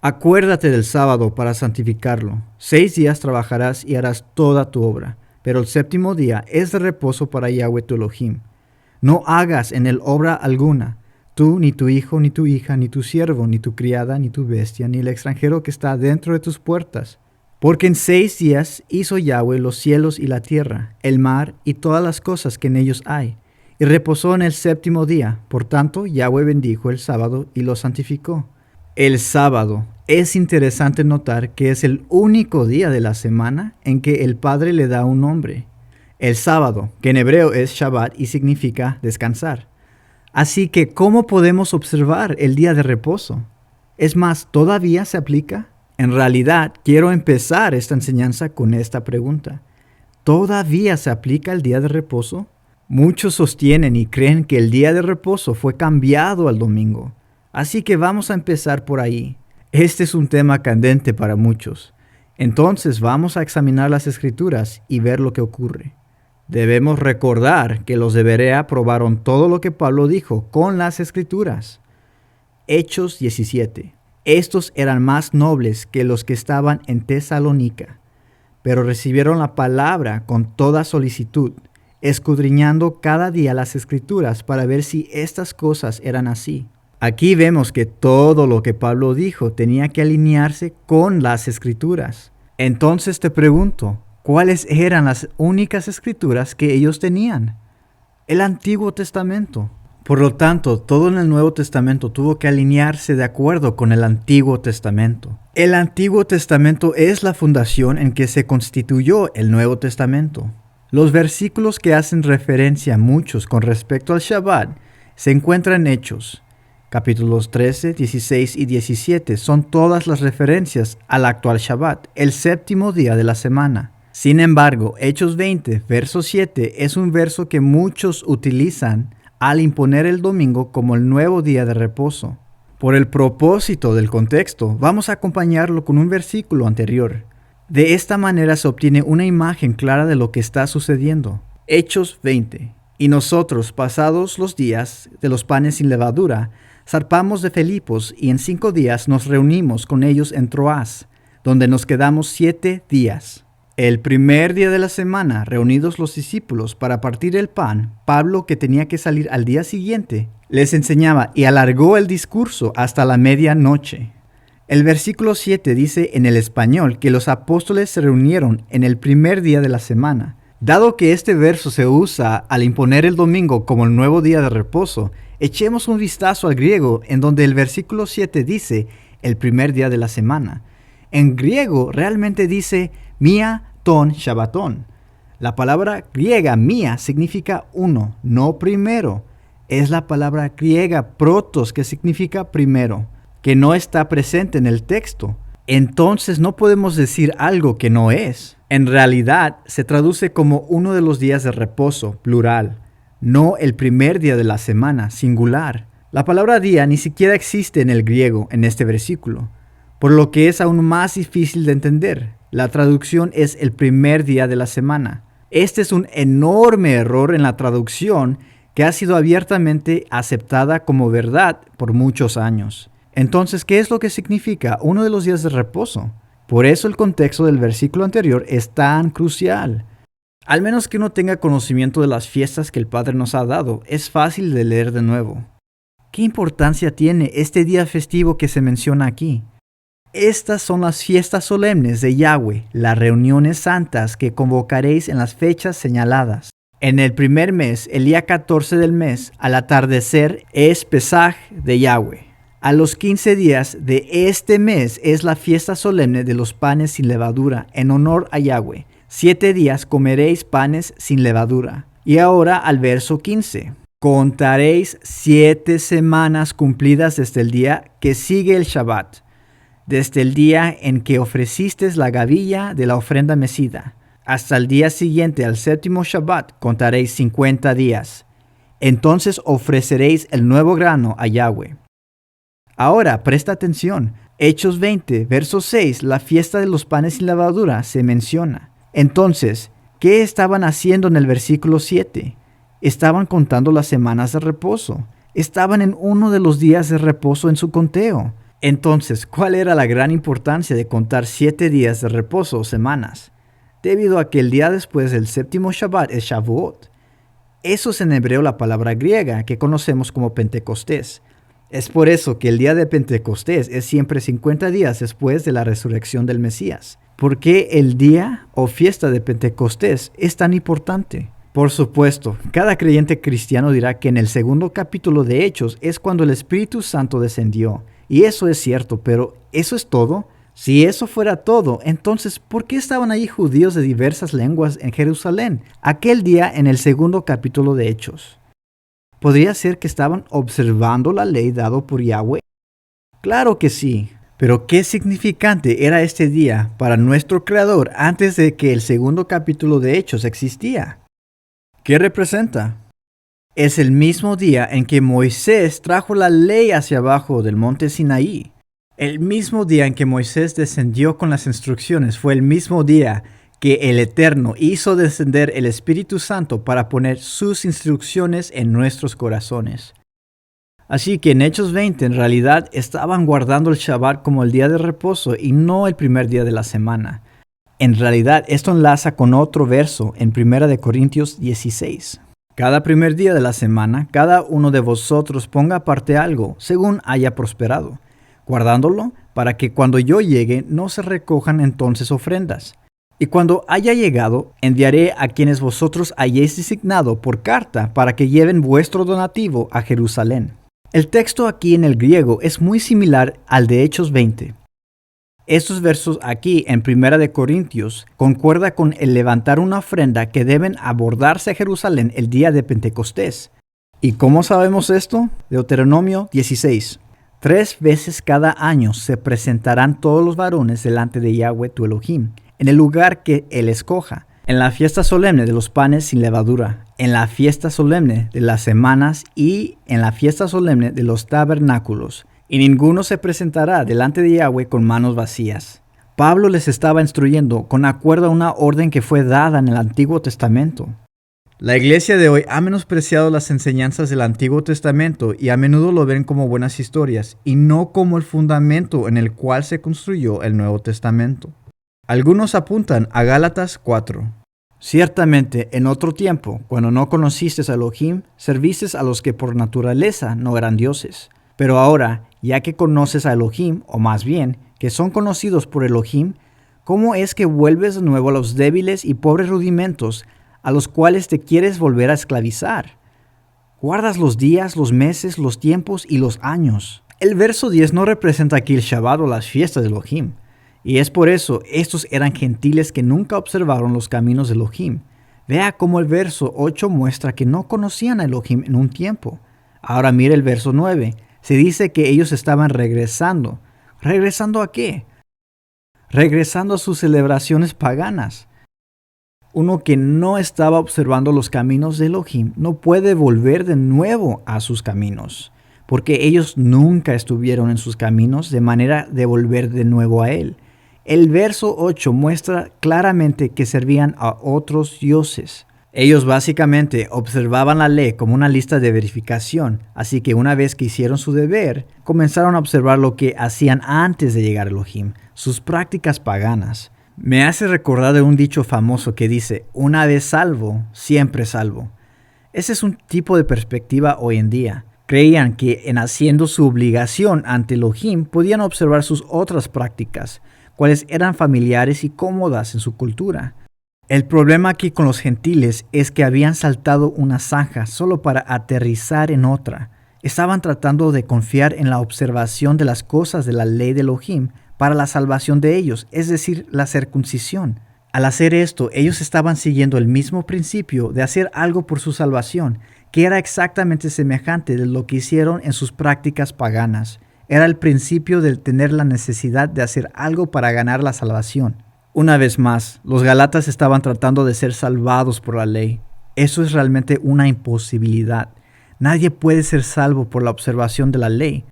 Acuérdate del sábado para santificarlo. 6 días trabajarás y harás toda tu obra, pero el séptimo día es de reposo para Yahweh tu Elohim. No hagas en él obra alguna, tú, ni tu hijo, ni tu hija, ni tu siervo, ni tu criada, ni tu bestia, ni el extranjero que está dentro de tus puertas. Porque en 6 días hizo Yahweh los cielos y la tierra, el mar y todas las cosas que en ellos hay, y reposó en el séptimo día. Por tanto, Yahweh bendijo el sábado y lo santificó. El sábado. Es interesante notar que es el único día de la semana en que el Padre le da un nombre. El sábado, que en hebreo es Shabbat y significa descansar. Así que, ¿cómo podemos observar el día de reposo? Es más, ¿todavía se aplica? En realidad, quiero empezar esta enseñanza con esta pregunta. ¿Todavía se aplica el día de reposo? Muchos sostienen y creen que el día de reposo fue cambiado al domingo. Así que vamos a empezar por ahí. Este es un tema candente para muchos. Entonces vamos a examinar las Escrituras y ver lo que ocurre. Debemos recordar que los de Berea probaron todo lo que Pablo dijo con las Escrituras. Hechos 17. Estos eran más nobles que los que estaban en Tesalónica, pero recibieron la palabra con toda solicitud, escudriñando cada día las Escrituras para ver si estas cosas eran así. Aquí vemos que todo lo que Pablo dijo tenía que alinearse con las Escrituras. Entonces te pregunto, ¿cuáles eran las únicas Escrituras que ellos tenían? El Antiguo Testamento. Por lo tanto, todo en el Nuevo Testamento tuvo que alinearse de acuerdo con el Antiguo Testamento. El Antiguo Testamento es la fundación en que se constituyó el Nuevo Testamento. Los versículos que hacen referencia a muchos con respecto al Shabbat se encuentran en Hechos. Capítulos 13, 16 y 17 son todas las referencias al actual Shabbat, el séptimo día de la semana. Sin embargo, Hechos 20, verso 7 es un verso que muchos utilizan al imponer el domingo como el nuevo día de reposo. Por el propósito del contexto, vamos a acompañarlo con un versículo anterior. De esta manera se obtiene una imagen clara de lo que está sucediendo. Hechos 20. Y nosotros, pasados los días de los panes sin levadura, zarpamos de Filipos y en 5 días nos reunimos con ellos en Troas, donde nos quedamos 7 días. El primer día de la semana, reunidos los discípulos para partir el pan, Pablo, que tenía que salir al día siguiente, les enseñaba y alargó el discurso hasta la medianoche. El versículo 7 dice en el español que los apóstoles se reunieron en el primer día de la semana. Dado que este verso se usa al imponer el domingo como el nuevo día de reposo, echemos un vistazo al griego en donde el versículo 7 dice el primer día de la semana. En griego realmente dice mia ton shabbaton. La palabra griega mia significa uno, no primero. Es la palabra griega protos que significa primero, que no está presente en el texto. Entonces no podemos decir algo que no es. En realidad se traduce como uno de los días de reposo, plural, no el primer día de la semana, singular. La palabra día ni siquiera existe en el griego en este versículo, por lo que es aún más difícil de entender. La traducción es el primer día de la semana. Este es un enorme error en la traducción que ha sido abiertamente aceptada como verdad por muchos años. Entonces, ¿qué es lo que significa uno de los días de reposo? Por eso el contexto del versículo anterior es tan crucial. Al menos que uno tenga conocimiento de las fiestas que el Padre nos ha dado, es fácil de leer de nuevo. ¿Qué importancia tiene este día festivo que se menciona aquí? Estas son las fiestas solemnes de Yahweh, las reuniones santas que convocaréis en las fechas señaladas. En el primer mes, el día 14 del mes, al atardecer, es Pesaj de Yahweh. A los 15 días de este mes es la fiesta solemne de los panes sin levadura, en honor a Yahweh. 7 días comeréis panes sin levadura. Y ahora al verso 15. Contaréis 7 semanas cumplidas desde el día que sigue el Shabbat, desde el día en que ofrecisteis la gavilla de la ofrenda mecida, hasta el día siguiente al séptimo Shabbat contaréis 50 días. Entonces ofreceréis el nuevo grano a Yahweh. Ahora, presta atención. Hechos 20, verso 6, la fiesta de los panes sin levadura se menciona. Entonces, ¿qué estaban haciendo en el versículo 7? Estaban contando las semanas de reposo. Estaban en uno de los días de reposo en su conteo. Entonces, ¿cuál era la gran importancia de contar 7 días de reposo o semanas? Debido a que el día después del séptimo Shabbat es Shavuot. Eso es en hebreo la palabra griega que conocemos como Pentecostés. Es por eso que el día de Pentecostés es siempre 50 días después de la resurrección del Mesías. ¿Por qué el día o fiesta de Pentecostés es tan importante? Por supuesto, cada creyente cristiano dirá que en el segundo capítulo de Hechos es cuando el Espíritu Santo descendió. Y eso es cierto, pero ¿eso es todo? Si eso fuera todo, entonces, ¿por qué estaban allí judíos de diversas lenguas en Jerusalén aquel día en el segundo capítulo de Hechos? ¿Podría ser que estaban observando la ley dada por Yahweh? Claro que sí, pero ¿qué significante era este día para nuestro Creador antes de que el segundo capítulo de Hechos existía? ¿Qué representa? Es el mismo día en que Moisés trajo la ley hacia abajo del monte Sinaí. El mismo día en que Moisés descendió con las instrucciones fue el mismo día que el Eterno hizo descender el Espíritu Santo para poner sus instrucciones en nuestros corazones. Así que en Hechos 20 en realidad estaban guardando el Shabbat como el día de reposo y no el primer día de la semana. En realidad esto enlaza con otro verso en 1 Corintios 16. Cada primer día de la semana, cada uno de vosotros ponga aparte algo, según haya prosperado, guardándolo para que cuando yo llegue no se recojan entonces ofrendas. Y cuando haya llegado, enviaré a quienes vosotros hayáis designado por carta para que lleven vuestro donativo a Jerusalén. El texto aquí en el griego es muy similar al de Hechos 20. Estos versos aquí en 1 Corintios concuerda con el levantar una ofrenda que deben abordarse a Jerusalén el día de Pentecostés. ¿Y cómo sabemos esto? Deuteronomio 16. 3 veces cada año se presentarán todos los varones delante de Yahweh tu Elohim, en el lugar que él escoja, en la fiesta solemne de los panes sin levadura, en la fiesta solemne de las semanas y en la fiesta solemne de los tabernáculos. Y ninguno se presentará delante de Yahweh con manos vacías. Pablo les estaba instruyendo con acuerdo a una orden que fue dada en el Antiguo Testamento. La iglesia de hoy ha menospreciado las enseñanzas del Antiguo Testamento y a menudo lo ven como buenas historias y no como el fundamento en el cual se construyó el Nuevo Testamento. Algunos apuntan a Gálatas 4. Ciertamente, en otro tiempo, cuando no conociste a Elohim, serviste a los que por naturaleza no eran dioses. Pero ahora, ya que conoces a Elohim, o más bien, que son conocidos por Elohim, ¿cómo es que vuelves de nuevo a los débiles y pobres rudimentos a los cuales te quieres volver a esclavizar? Guardas los días, los meses, los tiempos y los años. El verso 10 no representa aquí el Shabbat o las fiestas de Elohim. Y es por eso, estos eran gentiles que nunca observaron los caminos de Elohim. Vea cómo el verso 8 muestra que no conocían a Elohim en un tiempo. Ahora mire el verso 9. Se dice que ellos estaban regresando. ¿Regresando a qué? Regresando a sus celebraciones paganas. Uno que no estaba observando los caminos de Elohim no puede volver de nuevo a sus caminos, porque ellos nunca estuvieron en sus caminos de manera de volver de nuevo a Él. El verso 8 muestra claramente que servían a otros dioses. Ellos básicamente observaban la ley como una lista de verificación, así que una vez que hicieron su deber, comenzaron a observar lo que hacían antes de llegar a Elohim, sus prácticas paganas. Me hace recordar de un dicho famoso que dice, una vez salvo, siempre salvo. Ese es un tipo de perspectiva hoy en día. Creían que en haciendo su obligación ante Elohim podían observar sus otras prácticas, cuales eran familiares y cómodas en su cultura. El problema aquí con los gentiles es que habían saltado una zanja solo para aterrizar en otra. Estaban tratando de confiar en la observación de las cosas de la ley de Elohim para la salvación de ellos, es decir, la circuncisión. Al hacer esto, ellos estaban siguiendo el mismo principio de hacer algo por su salvación, que era exactamente semejante de lo que hicieron en sus prácticas paganas. Era el principio de tener la necesidad de hacer algo para ganar la salvación. Una vez más, los Gálatas estaban tratando de ser salvados por la ley. Eso es realmente una imposibilidad. Nadie puede ser salvo por la observación de la ley.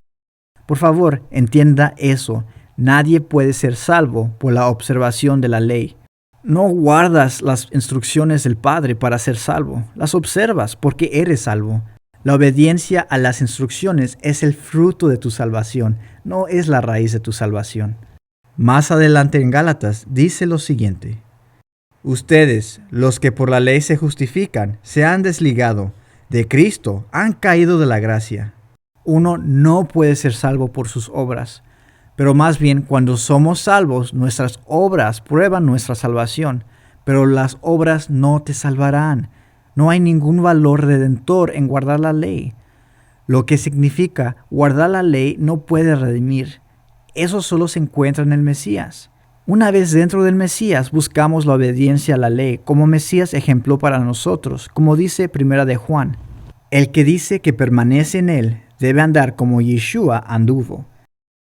Por favor, entienda eso. Nadie puede ser salvo por la observación de la ley. No guardas las instrucciones del Padre para ser salvo. Las observas porque eres salvo. La obediencia a las instrucciones es el fruto de tu salvación, no es la raíz de tu salvación. Más adelante en Gálatas dice lo siguiente: ustedes, los que por la ley se justifican, se han desligado de Cristo, han caído de la gracia. Uno no puede ser salvo por sus obras, pero más bien cuando somos salvos, nuestras obras prueban nuestra salvación, pero las obras no te salvarán. No hay ningún valor redentor en guardar la ley. Lo que significa guardar la ley no puede redimir. Eso solo se encuentra en el Mesías. Una vez dentro del Mesías, buscamos la obediencia a la ley como Mesías ejemplo para nosotros, como dice 1 de Juan. El que dice que permanece en él debe andar como Yeshua anduvo.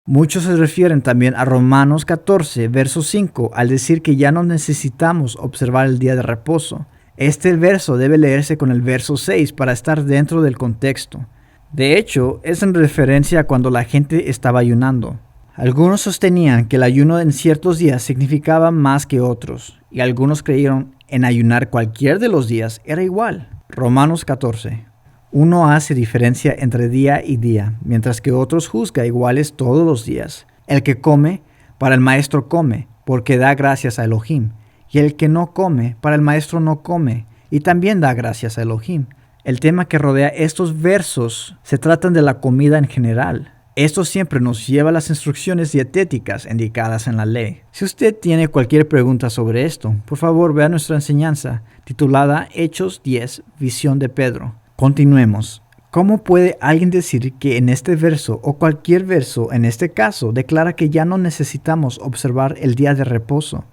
Muchos se refieren también a Romanos 14, verso 5, al decir que ya no necesitamos observar el día de reposo. Este verso debe leerse con el verso 6 para estar dentro del contexto. De hecho, es en referencia a cuando la gente estaba ayunando. Algunos sostenían que el ayuno en ciertos días significaba más que otros, y algunos creyeron en ayunar cualquier de los días era igual. Romanos 14. Uno hace diferencia entre día y día, mientras que otros juzga iguales todos los días. El que come, para el maestro come, porque da gracias a Elohim. Y el que no come, para el maestro no come, y también da gracias a Elohim. El tema que rodea estos versos se tratan de la comida en general. Esto siempre nos lleva a las instrucciones dietéticas indicadas en la ley. Si usted tiene cualquier pregunta sobre esto, por favor vea nuestra enseñanza titulada Hechos 10, Visión de Pedro. Continuemos. ¿Cómo puede alguien decir que en este verso o cualquier verso en este caso declara que ya no necesitamos observar el día de reposo?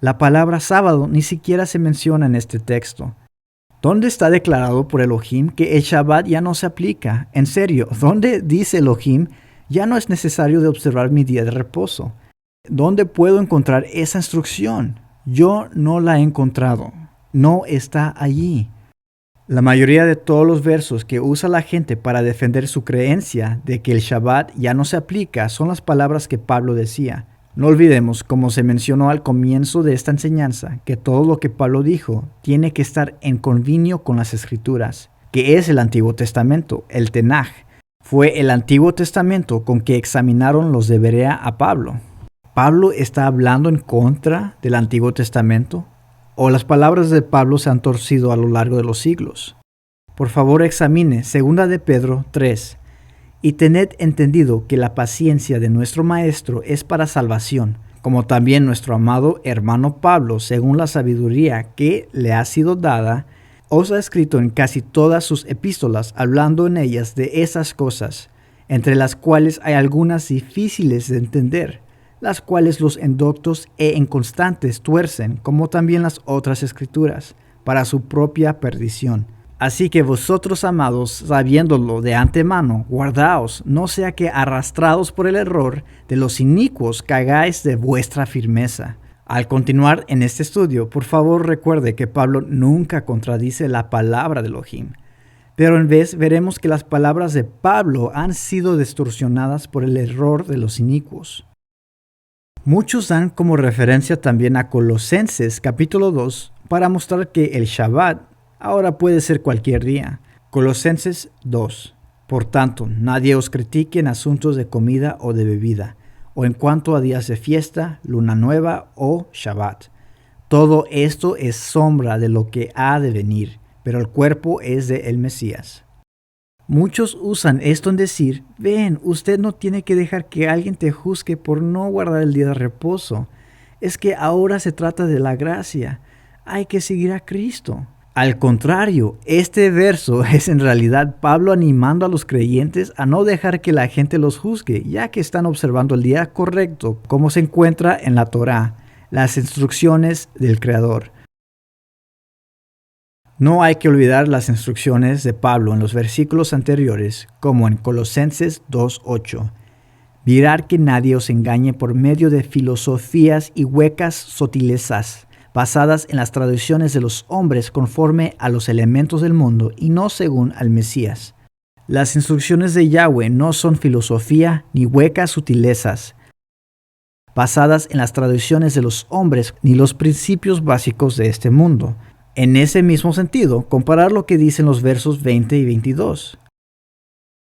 La palabra sábado ni siquiera se menciona en este texto. ¿Dónde está declarado por Elohim que el Shabbat ya no se aplica? En serio, ¿dónde dice Elohim ya no es necesario de observar mi día de reposo? ¿Dónde puedo encontrar esa instrucción? Yo no la he encontrado. No está allí. La mayoría de todos los versos que usa la gente para defender su creencia de que el Shabbat ya no se aplica son las palabras que Pablo decía. No olvidemos, como se mencionó al comienzo de esta enseñanza, que todo lo que Pablo dijo tiene que estar en convenio con las Escrituras, que es el Antiguo Testamento, el Tenaj. Fue el Antiguo Testamento con que examinaron los de Berea a Pablo. ¿Pablo está hablando en contra del Antiguo Testamento? ¿O las palabras de Pablo se han torcido a lo largo de los siglos? Por favor, examine 2 de Pedro 3. Y tened entendido que la paciencia de nuestro Maestro es para salvación, como también nuestro amado hermano Pablo, según la sabiduría que le ha sido dada, os ha escrito en casi todas sus epístolas, hablando en ellas de esas cosas, entre las cuales hay algunas difíciles de entender, las cuales los indoctos e inconstantes tuercen, como también las otras escrituras, para su propia perdición. Así que vosotros, amados, sabiéndolo de antemano, guardaos, no sea que arrastrados por el error de los inicuos caigáis de vuestra firmeza. Al continuar en este estudio, por favor recuerde que Pablo nunca contradice la palabra de Elohim, pero en vez veremos que las palabras de Pablo han sido distorsionadas por el error de los inicuos. Muchos dan como referencia también a Colosenses capítulo 2 para mostrar que el Shabbat ahora puede ser cualquier día. Colosenses 2. Por tanto, nadie os critique en asuntos de comida o de bebida, o en cuanto a días de fiesta, luna nueva o Shabbat. Todo esto es sombra de lo que ha de venir, pero el cuerpo es de el Mesías. Muchos usan esto en decir, ven, usted no tiene que dejar que alguien te juzgue por no guardar el día de reposo. Es que ahora se trata de la gracia. Hay que seguir a Cristo. Al contrario, este verso es en realidad Pablo animando a los creyentes a no dejar que la gente los juzgue, ya que están observando el día correcto, como se encuentra en la Torá, las instrucciones del Creador. No hay que olvidar las instrucciones de Pablo en los versículos anteriores, como en Colosenses 2:8. Mirad que nadie os engañe por medio de filosofías y huecas sutilezas, basadas en las tradiciones de los hombres conforme a los elementos del mundo y no según al Mesías. Las instrucciones de Yahweh no son filosofía ni huecas sutilezas, basadas en las tradiciones de los hombres ni los principios básicos de este mundo. En ese mismo sentido, comparar lo que dicen los versos 20 y 22.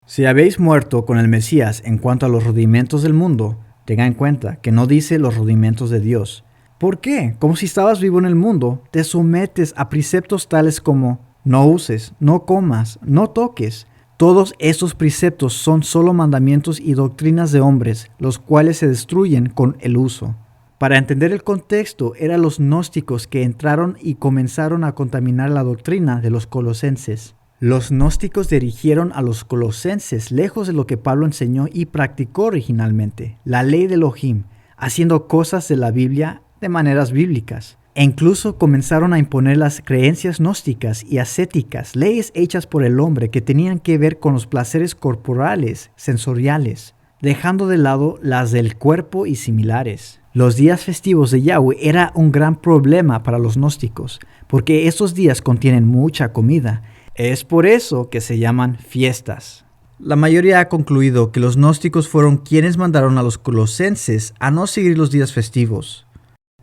Si habéis muerto con el Mesías en cuanto a los rudimentos del mundo, tenga en cuenta que no dice los rudimentos de Dios. ¿Por qué? Como si estabas vivo en el mundo, te sometes a preceptos tales como no uses, no comas, no toques. Todos estos preceptos son solo mandamientos y doctrinas de hombres, los cuales se destruyen con el uso. Para entender el contexto, eran los gnósticos que entraron y comenzaron a contaminar la doctrina de los colosenses. Los gnósticos dirigieron a los colosenses lejos de lo que Pablo enseñó y practicó originalmente, la ley de Elohim, haciendo cosas de la Biblia de maneras bíblicas. E incluso comenzaron a imponer las creencias gnósticas y ascéticas, leyes hechas por el hombre que tenían que ver con los placeres corporales, sensoriales, dejando de lado las del cuerpo y similares. Los días festivos de Yahweh era un gran problema para los gnósticos, porque estos días contienen mucha comida. Es por eso que se llaman fiestas. La mayoría ha concluido que los gnósticos fueron quienes mandaron a los colosenses a no seguir los días festivos.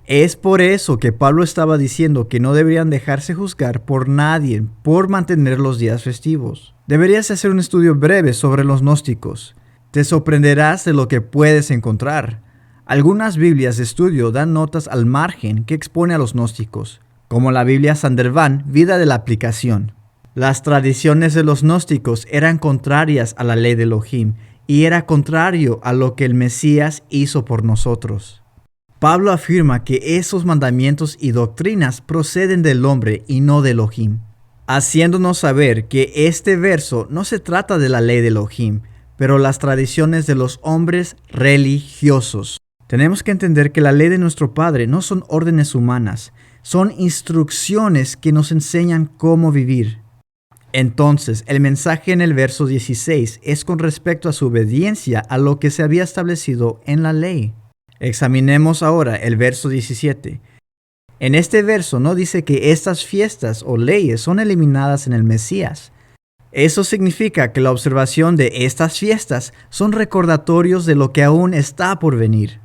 Es por eso que Pablo estaba diciendo que no deberían dejarse juzgar por nadie por mantener los días festivos. Deberías hacer un estudio breve sobre los gnósticos. Te sorprenderás de lo que puedes encontrar. Algunas Biblias de estudio dan notas al margen que expone a los gnósticos, como la Biblia Sandervan, Vida de la Aplicación. Las tradiciones de los gnósticos eran contrarias a la ley de Elohim y era contrario a lo que el Mesías hizo por nosotros. Pablo afirma que esos mandamientos y doctrinas proceden del hombre y no de Elohim, haciéndonos saber que este verso no se trata de la ley de Elohim, pero las tradiciones de los hombres religiosos. Tenemos que entender que la ley de nuestro Padre no son órdenes humanas, son instrucciones que nos enseñan cómo vivir. Entonces, el mensaje en el verso 16 es con respecto a su obediencia a lo que se había establecido en la ley. Examinemos ahora el verso 17. En este verso no dice que estas fiestas o leyes son eliminadas en el Mesías. Eso significa que la observación de estas fiestas son recordatorios de lo que aún está por venir.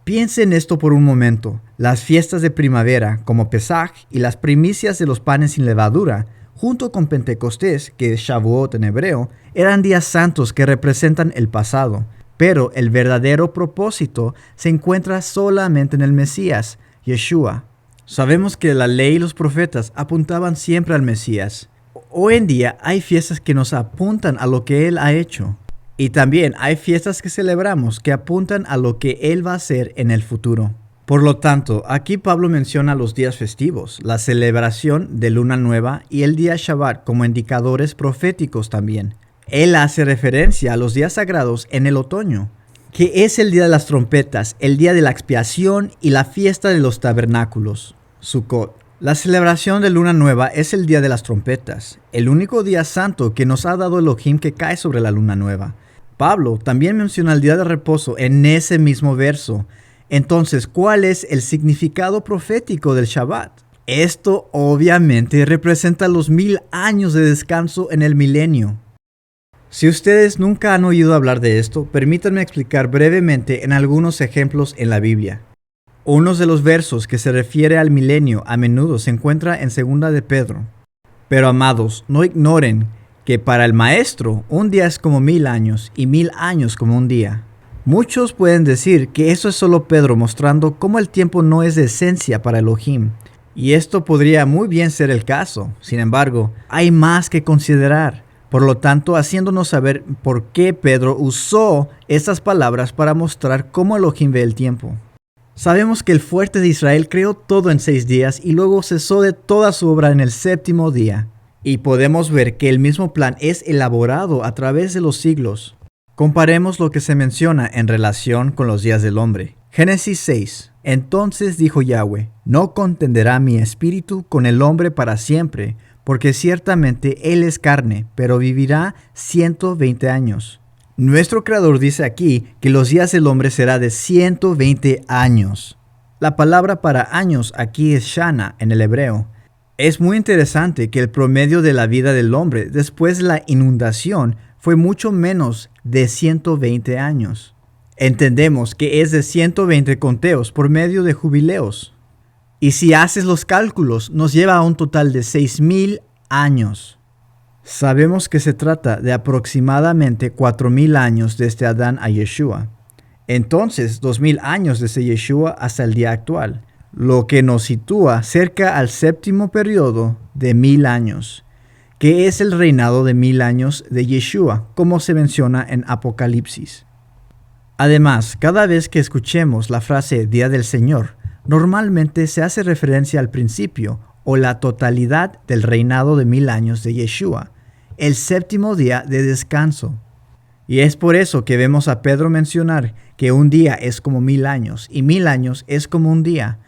Piense en esto por un momento. Las fiestas de primavera, como Pesaj, y las primicias de los panes sin levadura, junto con Pentecostés, que es Shavuot en hebreo, eran días santos que representan el pasado. Pero el verdadero propósito se encuentra solamente en el Mesías, Yeshua. Sabemos que la ley y los profetas apuntaban siempre al Mesías. Hoy en día hay fiestas que nos apuntan a lo que Él ha hecho. Y también hay fiestas que celebramos que apuntan a lo que Él va a hacer en el futuro. Por lo tanto, aquí Pablo menciona los días festivos, la celebración de Luna Nueva y el día Shabbat como indicadores proféticos también. Él hace referencia a los días sagrados en el otoño, que es el día de las trompetas, el día de la expiación y la fiesta de los tabernáculos, Sukkot. La celebración de Luna Nueva es el día de las trompetas, el único día santo que nos ha dado Elohim que cae sobre la Luna Nueva. Pablo también menciona el día de reposo en ese mismo verso. Entonces, ¿cuál es el significado profético del Shabbat? Esto obviamente representa los 1000 años de descanso en el milenio. Si ustedes nunca han oído hablar de esto, permítanme explicar brevemente en algunos ejemplos en la Biblia. Uno de los versos que se refiere al milenio a menudo se encuentra en 2 de Pedro. Pero amados, no ignoren que para el maestro un día es como 1000 años y 1000 años como un día. Muchos pueden decir que eso es solo Pedro mostrando cómo el tiempo no es de esencia para Elohim. Y esto podría muy bien ser el caso. Sin embargo, hay más que considerar. Por lo tanto, haciéndonos saber por qué Pedro usó estas palabras para mostrar cómo Elohim ve el tiempo. Sabemos que el fuerte de Israel creó todo en 6 días y luego cesó de toda su obra en el 7º día. Y podemos ver que el mismo plan es elaborado a través de los siglos. Comparemos lo que se menciona en relación con los días del hombre. Génesis 6. Entonces dijo Yahweh, no contenderá mi espíritu con el hombre para siempre, porque ciertamente él es carne, pero vivirá 120 años. Nuestro Creador dice aquí que los días del hombre será de 120 años. La palabra para años aquí es shana en el hebreo. Es muy interesante que el promedio de la vida del hombre después de la inundación fue mucho menos de 120 años. Entendemos que es de 120 conteos por medio de jubileos. Y si haces los cálculos, nos lleva a un total de 6,000 años. Sabemos que se trata de aproximadamente 4,000 años desde Adán a Yeshua. Entonces, 2,000 años desde Yeshua hasta el día actual, lo que nos sitúa cerca al séptimo periodo de 1,000 años, que es el reinado de 1,000 años de Yeshua, como se menciona en Apocalipsis. Además, cada vez que escuchemos la frase Día del Señor, normalmente se hace referencia al principio o la totalidad del reinado de 1,000 años de Yeshua, el séptimo día de descanso. Y es por eso que vemos a Pedro mencionar que un día es como 1,000 años y 1,000 años es como un día,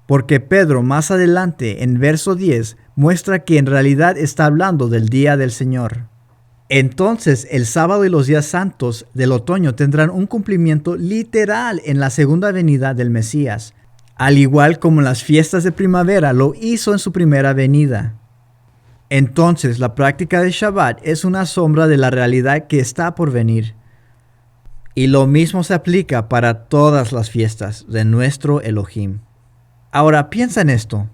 porque Pedro más adelante en verso 10 muestra que en realidad está hablando del día del Señor. Entonces el sábado y los días santos del otoño tendrán un cumplimiento literal en la segunda venida del Mesías, al igual como las fiestas de primavera lo hizo en su primera venida. Entonces la práctica de Shabbat es una sombra de la realidad que está por venir. Y lo mismo se aplica para todas las fiestas de nuestro Elohim. Ahora piensa en esto.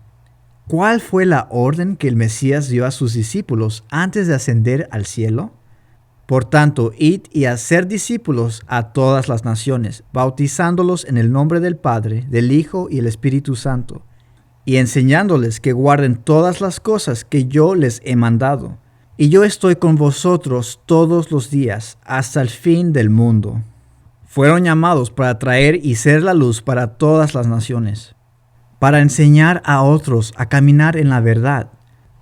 ¿Cuál fue la orden que el Mesías dio a sus discípulos antes de ascender al cielo? Por tanto, id y hacer discípulos a todas las naciones, bautizándolos en el nombre del Padre, del Hijo y el Espíritu Santo, y enseñándoles que guarden todas las cosas que yo les he mandado. Y yo estoy con vosotros todos los días, hasta el fin del mundo. Fueron llamados para traer y ser la luz para todas las naciones, para enseñar a otros a caminar en la verdad.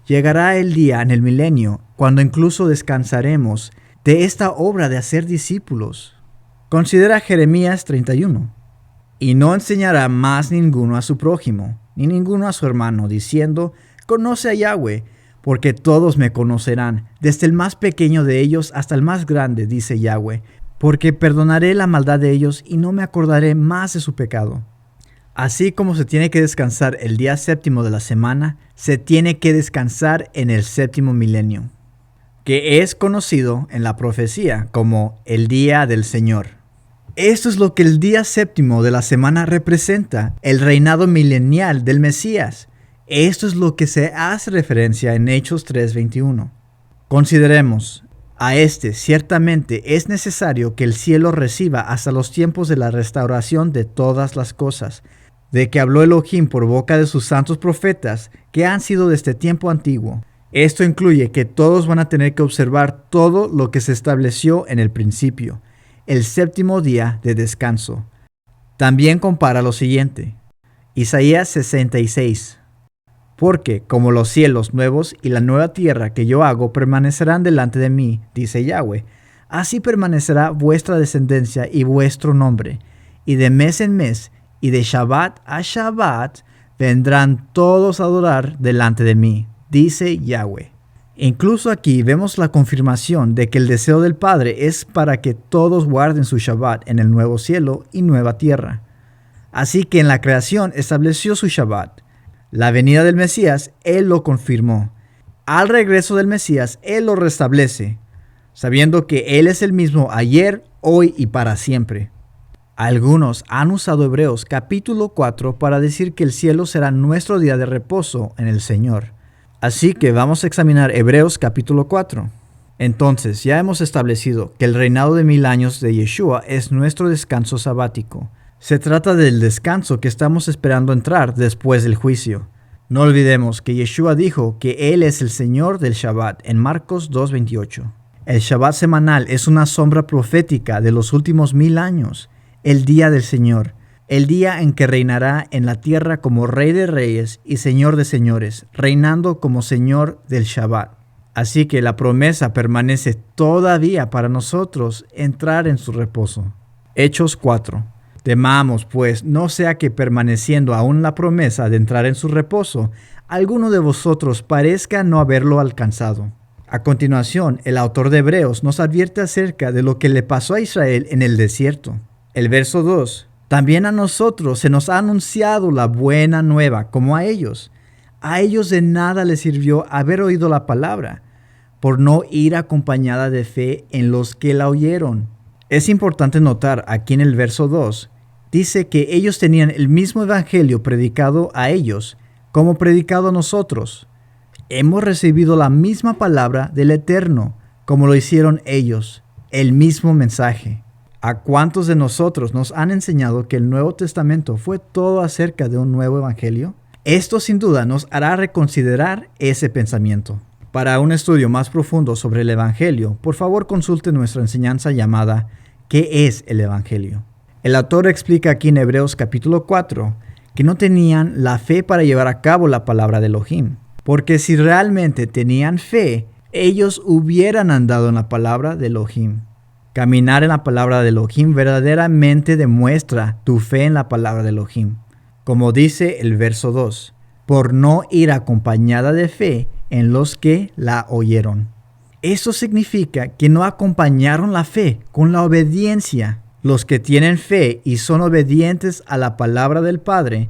Llegará el día en el milenio cuando incluso descansaremos de esta obra de hacer discípulos. Considera Jeremías 31. Y no enseñará más ninguno a su prójimo, ni ninguno a su hermano, diciendo, conoce a Yahweh, porque todos me conocerán, desde el más pequeño de ellos hasta el más grande, dice Yahweh, porque perdonaré la maldad de ellos y no me acordaré más de su pecado. Así como se tiene que descansar el día séptimo de la semana, se tiene que descansar en el séptimo milenio, que es conocido en la profecía como el Día del Señor. Esto es lo que el día séptimo de la semana representa, el reinado milenial del Mesías. Esto es lo que se hace referencia en Hechos 3:21. Consideremos, a este ciertamente es necesario que el cielo reciba hasta los tiempos de la restauración de todas las cosas, de que habló Elohim por boca de sus santos profetas, que han sido desde tiempo antiguo. Esto incluye que todos van a tener que observar todo lo que se estableció en el principio, el séptimo día de descanso. También compara lo siguiente. Isaías 66. Porque como los cielos nuevos y la nueva tierra que yo hago permanecerán delante de mí, dice Yahweh, así permanecerá vuestra descendencia y vuestro nombre, y de mes en mes, y de Shabbat a Shabbat, vendrán todos a adorar delante de mí, dice Yahweh. Incluso aquí vemos la confirmación de que el deseo del Padre es para que todos guarden su Shabbat en el nuevo cielo y nueva tierra. Así que en la creación estableció su Shabbat. La venida del Mesías, Él lo confirmó. Al regreso del Mesías, Él lo restablece, sabiendo que Él es el mismo ayer, hoy y para siempre. Algunos han usado Hebreos capítulo 4 para decir que el cielo será nuestro día de reposo en el Señor. Así que vamos a examinar Hebreos capítulo 4. Entonces, ya hemos establecido que el reinado de 1,000 años de Yeshua es nuestro descanso sabático. Se trata del descanso que estamos esperando entrar después del juicio. No olvidemos que Yeshua dijo que Él es el Señor del Shabbat en Marcos 2:28. El Shabbat semanal es una sombra profética de los últimos 1,000 años, el día del Señor, el día en que reinará en la tierra como Rey de Reyes y Señor de Señores, reinando como Señor del Shabbat. Así que la promesa permanece todavía para nosotros entrar en su reposo. Hechos 4. Temamos, pues, no sea que permaneciendo aún la promesa de entrar en su reposo, alguno de vosotros parezca no haberlo alcanzado. A continuación, el autor de Hebreos nos advierte acerca de lo que le pasó a Israel en el desierto. El verso 2. También a nosotros se nos ha anunciado la buena nueva, como a ellos. A ellos de nada les sirvió haber oído la palabra, por no ir acompañada de fe en los que la oyeron. Es importante notar aquí en el verso 2 Dice que ellos tenían el mismo evangelio predicado a ellos como predicado a nosotros. Hemos recibido la misma palabra del Eterno como lo hicieron ellos, el mismo mensaje. ¿A cuántos de nosotros nos han enseñado que el Nuevo Testamento fue todo acerca de un nuevo evangelio? Esto sin duda nos hará reconsiderar ese pensamiento. Para un estudio más profundo sobre el evangelio, por favor consulte nuestra enseñanza llamada ¿Qué es el evangelio? El autor explica aquí en Hebreos capítulo 4 que no tenían la fe para llevar a cabo la palabra de Elohim, porque si realmente tenían fe, ellos hubieran andado en la palabra de Elohim. Caminar en la palabra de Elohim verdaderamente demuestra tu fe en la palabra de Elohim. Como dice el verso 2, por no ir acompañada de fe en los que la oyeron. Eso significa que no acompañaron la fe con la obediencia. Los que tienen fe y son obedientes a la palabra del Padre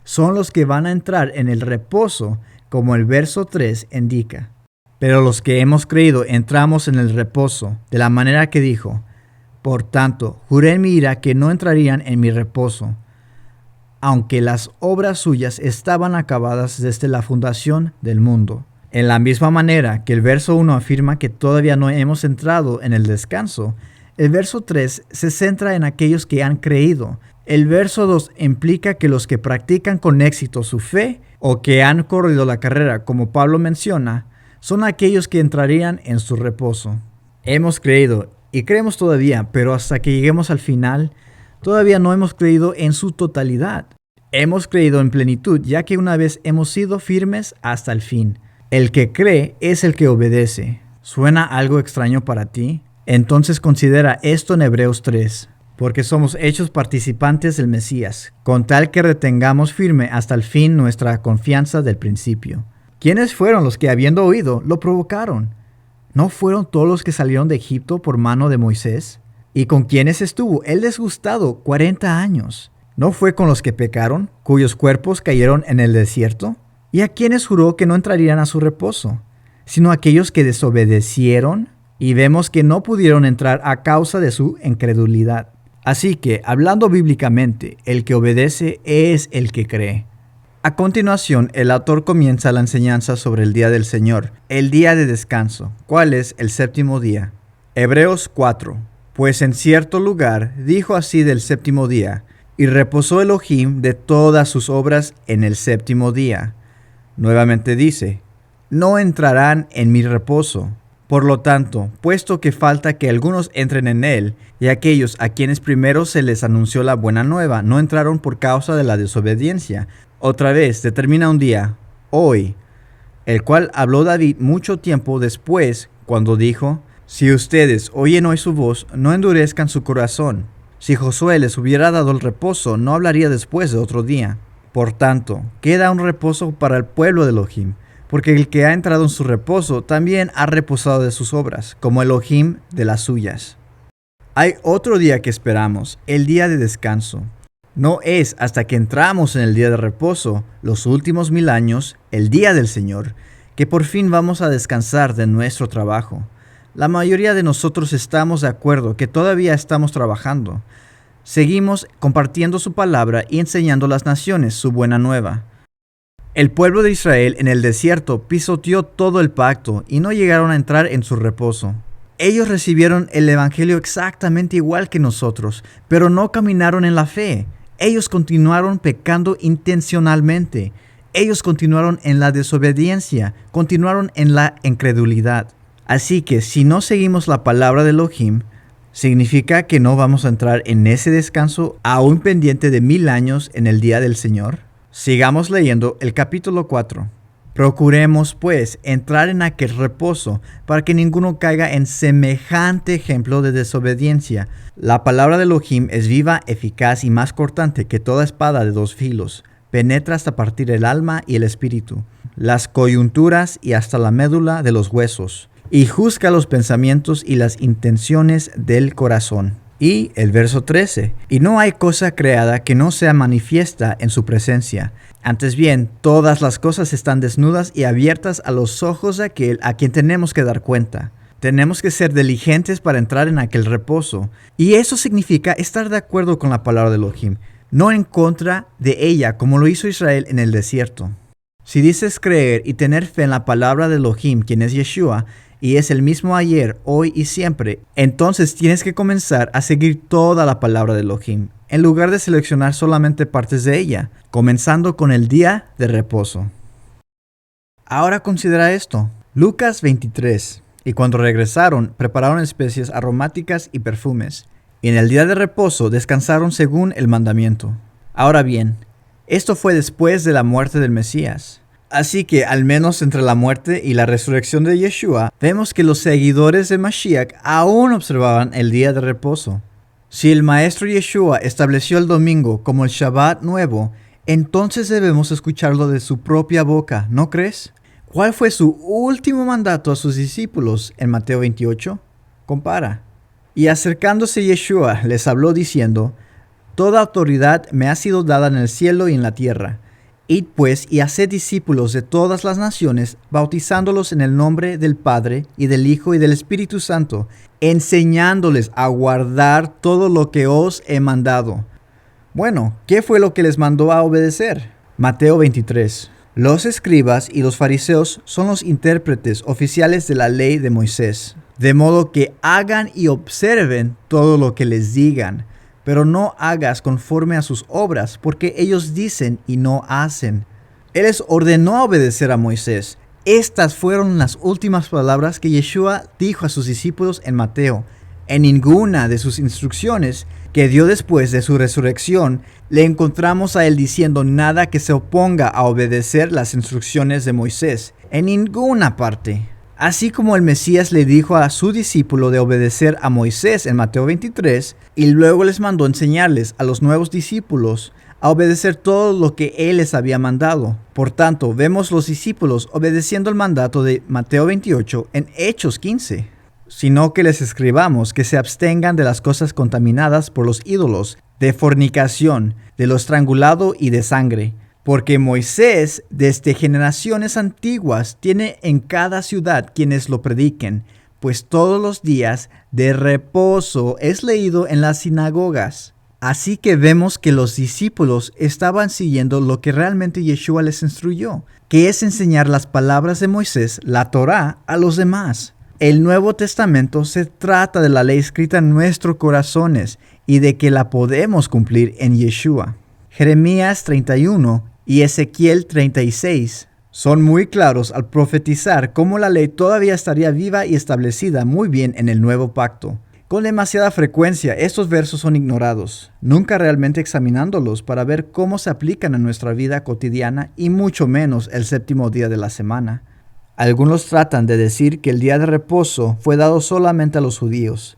son los que van a entrar en el reposo, como el verso 3 indica. Pero los que hemos creído entramos en el reposo, de la manera que dijo, por tanto, juré en mi ira que no entrarían en mi reposo, aunque las obras suyas estaban acabadas desde la fundación del mundo. En la misma manera que el verso 1 afirma que todavía no hemos entrado en el descanso, el verso 3 se centra en aquellos que han creído. El verso 2 implica que los que practican con éxito su fe o que han corrido la carrera, como Pablo menciona, son aquellos que entrarían en su reposo. Hemos creído y creemos todavía, pero hasta que lleguemos al final, todavía no hemos creído en su totalidad. Hemos creído en plenitud, ya que una vez hemos sido firmes hasta el fin. El que cree es el que obedece. ¿Suena algo extraño para ti? Entonces considera esto en Hebreos 3, porque somos hechos participantes del Mesías, con tal que retengamos firme hasta el fin nuestra confianza del principio. ¿Quiénes fueron los que, habiendo oído, lo provocaron? ¿No fueron todos los que salieron de Egipto por mano de Moisés? ¿Y con quiénes estuvo él disgustado 40 años? ¿No fue con los que pecaron, cuyos cuerpos cayeron en el desierto? ¿Y a quiénes juró que no entrarían a su reposo, sino a aquellos que desobedecieron? Y vemos que no pudieron entrar a causa de su incredulidad. Así que, hablando bíblicamente, el que obedece es el que cree. A continuación, el autor comienza la enseñanza sobre el día del Señor, el día de descanso. ¿Cuál es el séptimo día? Hebreos 4. Pues en cierto lugar dijo así del séptimo día, y reposó Elohim de todas sus obras en el séptimo día. Nuevamente dice, no entrarán en mi reposo. Por lo tanto, puesto que falta que algunos entren en él, y aquellos a quienes primero se les anunció la buena nueva no entraron por causa de la desobediencia, otra vez determina un día, hoy, el cual habló David mucho tiempo después, cuando dijo, si ustedes oyen hoy su voz, no endurezcan su corazón. Si Josué les hubiera dado el reposo, no hablaría después de otro día. Por tanto, queda un reposo para el pueblo de Elohim, porque el que ha entrado en su reposo también ha reposado de sus obras, como Elohim de las suyas. Hay otro día que esperamos, el día de descanso. No es hasta que entramos en el día de reposo, los últimos 1000 años, el día del Señor, que por fin vamos a descansar de nuestro trabajo. La mayoría de nosotros estamos de acuerdo que todavía estamos trabajando. Seguimos compartiendo su palabra y enseñando a las naciones su buena nueva. El pueblo de Israel en el desierto pisoteó todo el pacto y no llegaron a entrar en su reposo. Ellos recibieron el evangelio exactamente igual que nosotros, pero no caminaron en la fe. Ellos continuaron pecando intencionalmente. Ellos continuaron en la desobediencia, continuaron en la incredulidad. Así que si no seguimos la palabra de Elohim, ¿significa que no vamos a entrar en ese descanso aún pendiente de 1000 años en el día del Señor? Sigamos leyendo el capítulo 4. Procuremos, pues, entrar en aquel reposo, para que ninguno caiga en semejante ejemplo de desobediencia. La palabra de Elohim es viva, eficaz y más cortante que toda espada de 2 filos. Penetra hasta partir el alma y el espíritu, las coyunturas y hasta la médula de los huesos, y juzga los pensamientos y las intenciones del corazón. Y el verso 13, y no hay cosa creada que no sea manifiesta en su presencia. Antes bien, todas las cosas están desnudas y abiertas a los ojos de aquel a quien tenemos que dar cuenta. Tenemos que ser diligentes para entrar en aquel reposo. Y eso significa estar de acuerdo con la palabra de Elohim, no en contra de ella como lo hizo Israel en el desierto. Si dices creer y tener fe en la palabra de Elohim, quien es Yeshua, y es el mismo ayer, hoy y siempre, entonces tienes que comenzar a seguir toda la palabra de Elohim, en lugar de seleccionar solamente partes de ella, comenzando con el día de reposo. Ahora considera esto. Lucas 23. Y cuando regresaron, prepararon especies aromáticas y perfumes, y en el día de reposo descansaron según el mandamiento. Ahora bien, esto fue después de la muerte del Mesías. Así que, al menos entre la muerte y la resurrección de Yeshua, vemos que los seguidores de Mashiach aún observaban el día de reposo. Si el Maestro Yeshua estableció el domingo como el Shabbat nuevo, entonces debemos escucharlo de su propia boca, ¿no crees? ¿Cuál fue su último mandato a sus discípulos en Mateo 28? Compara. Y acercándose Yeshua les habló diciendo: Toda autoridad me ha sido dada en el cielo y en la tierra. Id pues y haced discípulos de todas las naciones, bautizándolos en el nombre del Padre, y del Hijo, y del Espíritu Santo, enseñándoles a guardar todo lo que os he mandado. Bueno, ¿qué fue lo que les mandó a obedecer? Mateo 23. Los escribas y los fariseos son los intérpretes oficiales de la ley de Moisés, de modo que hagan y observen todo lo que les digan. Pero no hagas conforme a sus obras, porque ellos dicen y no hacen. Él les ordenó obedecer a Moisés. Estas fueron las últimas palabras que Yeshua dijo a sus discípulos en Mateo. En ninguna de sus instrucciones que dio después de su resurrección, le encontramos a él diciendo nada que se oponga a obedecer las instrucciones de Moisés. En ninguna parte. Así como el Mesías le dijo a su discípulo de obedecer a Moisés en Mateo 23, y luego les mandó enseñarles a los nuevos discípulos a obedecer todo lo que él les había mandado. Por tanto, vemos los discípulos obedeciendo el mandato de Mateo 28 en Hechos 15. Sino que les escribamos que se abstengan de las cosas contaminadas por los ídolos, de fornicación, de lo estrangulado y de sangre. Porque Moisés, desde generaciones antiguas, tiene en cada ciudad quienes lo prediquen, pues todos los días de reposo es leído en las sinagogas. Así que vemos que los discípulos estaban siguiendo lo que realmente Yeshua les instruyó, que es enseñar las palabras de Moisés, la Torá, a los demás. El Nuevo Testamento se trata de la ley escrita en nuestros corazones y de que la podemos cumplir en Yeshua. Jeremías 31 y Ezequiel 36 son muy claros al profetizar cómo la ley todavía estaría viva y establecida muy bien en el nuevo pacto. Con demasiada frecuencia estos versos son ignorados, nunca realmente examinándolos para ver cómo se aplican a nuestra vida cotidiana y mucho menos el séptimo día de la semana. Algunos tratan de decir que el día de reposo fue dado solamente a los judíos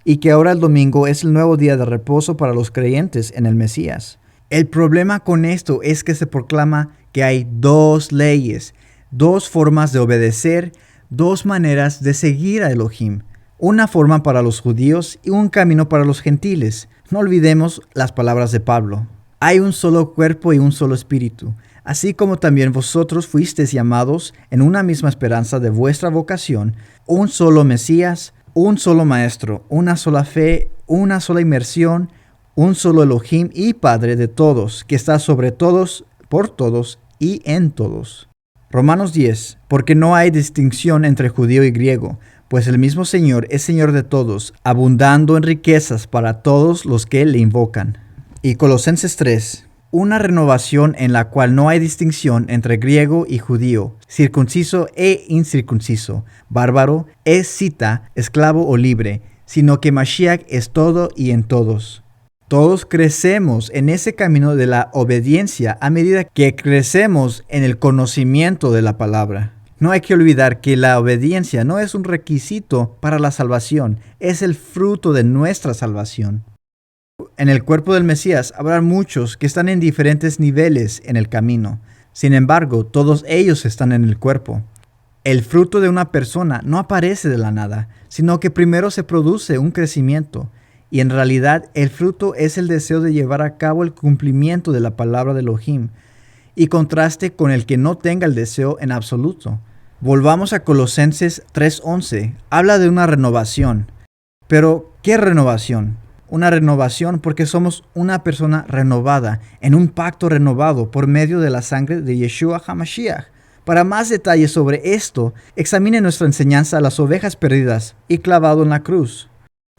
y que ahora el domingo es el nuevo día de reposo para los creyentes en el Mesías. El problema con esto es que se proclama que hay dos leyes, dos formas de obedecer, dos maneras de seguir a Elohim. Una forma para los judíos y un camino para los gentiles. No olvidemos las palabras de Pablo. Hay un solo cuerpo y un solo espíritu, así como también vosotros fuisteis llamados en una misma esperanza de vuestra vocación, un solo Mesías, un solo Maestro, una sola fe, una sola inmersión, un solo Elohim y Padre de todos, que está sobre todos, por todos y en todos. Romanos 10. Porque no hay distinción entre judío y griego, pues el mismo Señor es Señor de todos, abundando en riquezas para todos los que le invocan. Y Colosenses 3. Una renovación en la cual no hay distinción entre griego y judío, circunciso e incircunciso, bárbaro, escita, esclavo o libre, sino que Mashiach es todo y en todos. Todos crecemos en ese camino de la obediencia a medida que crecemos en el conocimiento de la palabra. No hay que olvidar que la obediencia no es un requisito para la salvación, es el fruto de nuestra salvación. En el cuerpo del Mesías habrá muchos que están en diferentes niveles en el camino. Sin embargo, todos ellos están en el cuerpo. El fruto de una persona no aparece de la nada, sino que primero se produce un crecimiento. Y en realidad el fruto es el deseo de llevar a cabo el cumplimiento de la palabra de Elohim, y contraste con el que no tenga el deseo en absoluto. Volvamos a Colosenses 3:11. Habla de una renovación. Pero, ¿qué renovación? Una renovación porque somos una persona renovada, en un pacto renovado por medio de la sangre de Yeshua HaMashiach. Para más detalles sobre esto, examine nuestra enseñanza a las ovejas perdidas y clavado en la cruz.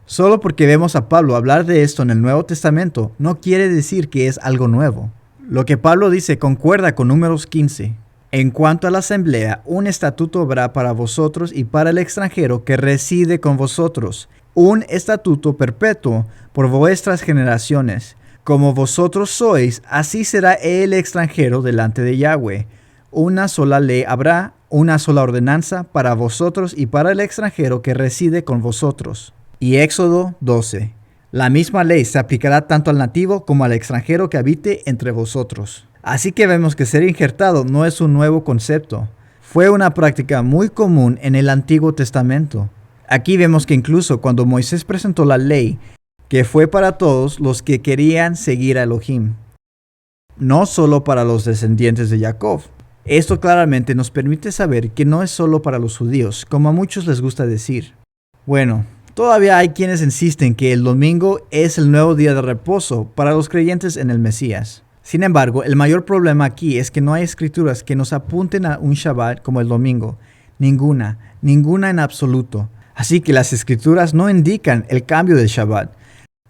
Solo porque vemos a Pablo hablar de esto en el Nuevo Testamento, no quiere decir que es algo nuevo. Lo que Pablo dice concuerda con Números 15. En cuanto a la asamblea, un estatuto habrá para vosotros y para el extranjero que reside con vosotros, un estatuto perpetuo por vuestras generaciones. Como vosotros sois, así será el extranjero delante de Yahweh. Una sola ley habrá, una sola ordenanza para vosotros y para el extranjero que reside con vosotros. Y Éxodo 12. La misma ley se aplicará tanto al nativo como al extranjero que habite entre vosotros. Así que vemos que ser injertado no es un nuevo concepto. Fue una práctica muy común en el Antiguo Testamento. Aquí vemos que incluso cuando Moisés presentó la ley, que fue para todos los que querían seguir a Elohim, no solo para los descendientes de Jacob. Esto claramente nos permite saber que no es solo para los judíos, como a muchos les gusta decir. Bueno, todavía hay quienes insisten que el domingo es el nuevo día de reposo para los creyentes en el Mesías. Sin embargo, el mayor problema aquí es que no hay escrituras que nos apunten a un Shabbat como el domingo. Ninguna en absoluto. Así que las escrituras no indican el cambio del Shabbat.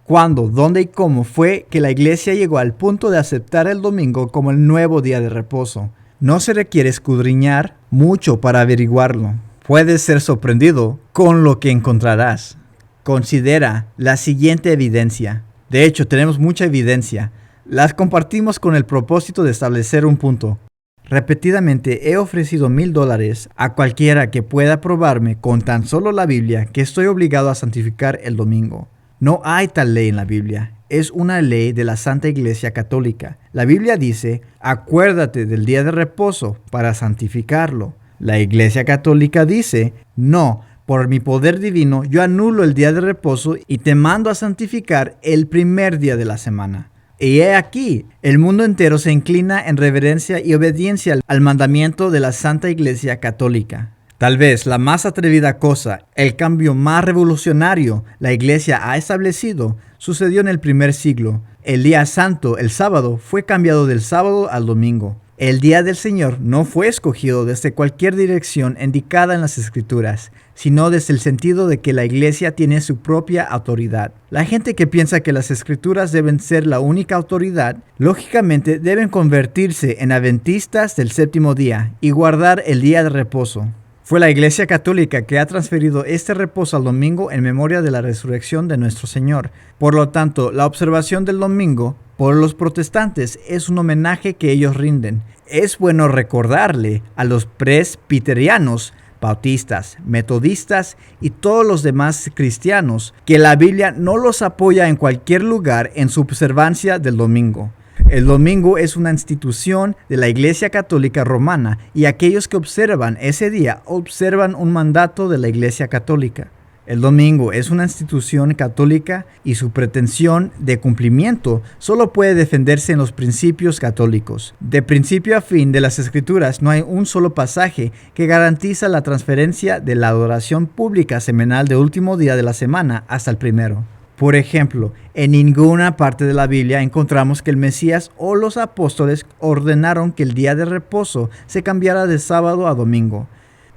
¿Cuándo, dónde y cómo fue que la iglesia llegó al punto de aceptar el domingo como el nuevo día de reposo? No se requiere escudriñar mucho para averiguarlo. Puedes ser sorprendido con lo que encontrarás. Considera la siguiente evidencia. De hecho, tenemos mucha evidencia. Las compartimos con el propósito de establecer un punto. Repetidamente he ofrecido $1,000 a cualquiera que pueda probarme con tan solo la Biblia que estoy obligado a santificar el domingo. No hay tal ley en la Biblia. Es una ley de la Santa Iglesia Católica. La Biblia dice, acuérdate del día de reposo para santificarlo. La Iglesia Católica dice, no, por mi poder divino yo anulo el día de reposo y te mando a santificar el primer día de la semana. Y he aquí, el mundo entero se inclina en reverencia y obediencia al mandamiento de la Santa Iglesia Católica. Tal vez la más atrevida cosa, el cambio más revolucionario la Iglesia ha establecido, sucedió en el primer siglo. El día santo, el sábado, fue cambiado del sábado al domingo. El día del Señor no fue escogido desde cualquier dirección indicada en las Escrituras, sino desde el sentido de que la Iglesia tiene su propia autoridad. La gente que piensa que las Escrituras deben ser la única autoridad, lógicamente deben convertirse en adventistas del séptimo día y guardar el día de reposo. Fue la Iglesia Católica que ha transferido este reposo al domingo en memoria de la resurrección de nuestro Señor. Por lo tanto, la observación del domingo por los protestantes es un homenaje que ellos rinden. Es bueno recordarle a los presbiterianos, bautistas, metodistas y todos los demás cristianos que la Biblia no los apoya en cualquier lugar en su observancia del domingo. El domingo es una institución de la Iglesia Católica Romana y aquellos que observan ese día observan un mandato de la Iglesia Católica. El domingo es una institución católica y su pretensión de cumplimiento solo puede defenderse en los principios católicos. De principio a fin de las Escrituras no hay un solo pasaje que garantiza la transferencia de la adoración pública semanal del último día de la semana hasta el primero. Por ejemplo, en ninguna parte de la Biblia encontramos que el Mesías o los apóstoles ordenaron que el día de reposo se cambiara de sábado a domingo.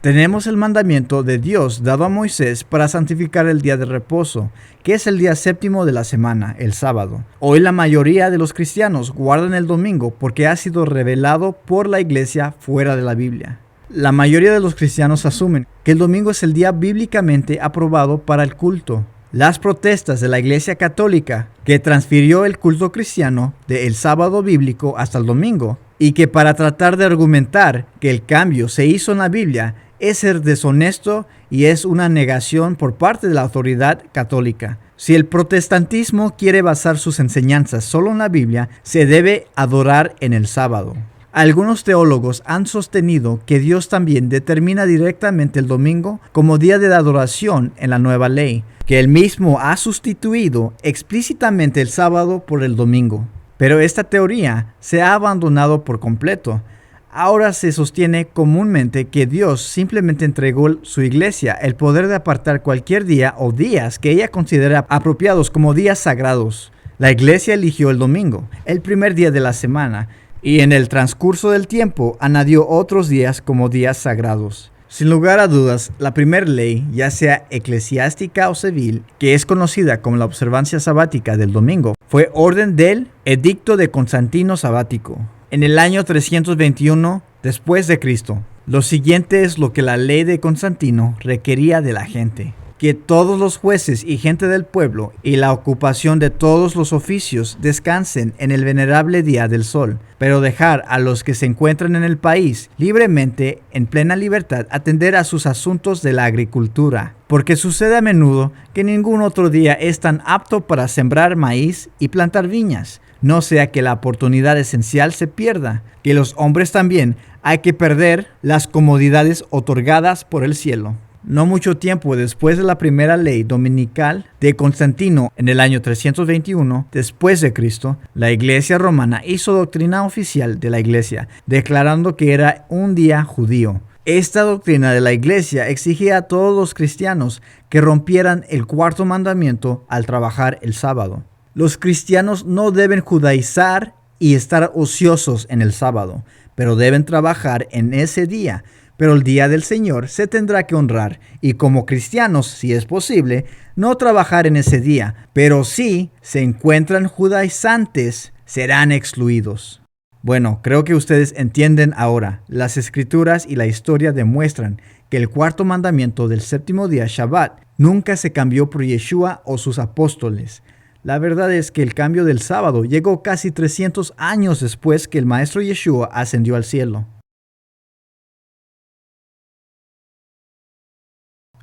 Tenemos el mandamiento de Dios dado a Moisés para santificar el día de reposo, que es el día séptimo de la semana, el sábado. Hoy la mayoría de los cristianos guardan el domingo porque ha sido revelado por la iglesia fuera de la Biblia. La mayoría de los cristianos asumen que el domingo es el día bíblicamente aprobado para el culto. Las protestas de la Iglesia Católica, que transfirió el culto cristiano del sábado bíblico hasta el domingo, y que para tratar de argumentar que el cambio se hizo en la Biblia, es ser deshonesto y es una negación por parte de la autoridad católica. Si el protestantismo quiere basar sus enseñanzas solo en la Biblia, se debe adorar en el sábado. Algunos teólogos han sostenido que Dios también determina directamente el domingo como día de adoración en la nueva ley, que Él mismo ha sustituido explícitamente el sábado por el domingo. Pero esta teoría se ha abandonado por completo. Ahora se sostiene comúnmente que Dios simplemente entregó su iglesia el poder de apartar cualquier día o días que ella considera apropiados como días sagrados. La iglesia eligió el domingo, el primer día de la semana, y en el transcurso del tiempo añadió otros días como días sagrados. Sin lugar a dudas, la primera ley, ya sea eclesiástica o civil, que es conocida como la observancia sabática del domingo, fue orden del Edicto de Constantino Sabático, en el año 321 después de Cristo. Lo siguiente es lo que la ley de Constantino requería de la gente: que todos los jueces y gente del pueblo y la ocupación de todos los oficios descansen en el venerable día del sol, pero dejar a los que se encuentran en el país libremente, en plena libertad, atender a sus asuntos de la agricultura, porque sucede a menudo que ningún otro día es tan apto para sembrar maíz y plantar viñas, no sea que la oportunidad esencial se pierda, que los hombres también hay que perder las comodidades otorgadas por el cielo. No mucho tiempo después de la primera ley dominical de Constantino, en el año 321 después de Cristo, la Iglesia romana hizo doctrina oficial de la Iglesia, declarando que era un día judío. Esta doctrina de la Iglesia exigía a todos los cristianos que rompieran el cuarto mandamiento al trabajar el sábado. Los cristianos no deben judaizar y estar ociosos en el sábado, pero deben trabajar en ese día. Pero el día del Señor se tendrá que honrar, y como cristianos, si es posible, no trabajar en ese día, pero si se encuentran judaizantes, serán excluidos. Bueno, creo que ustedes entienden ahora. Las Escrituras y la historia demuestran que el cuarto mandamiento del séptimo día, Shabbat, nunca se cambió por Yeshua o sus apóstoles. La verdad es que el cambio del sábado llegó casi 300 años después que el Maestro Yeshua ascendió al cielo.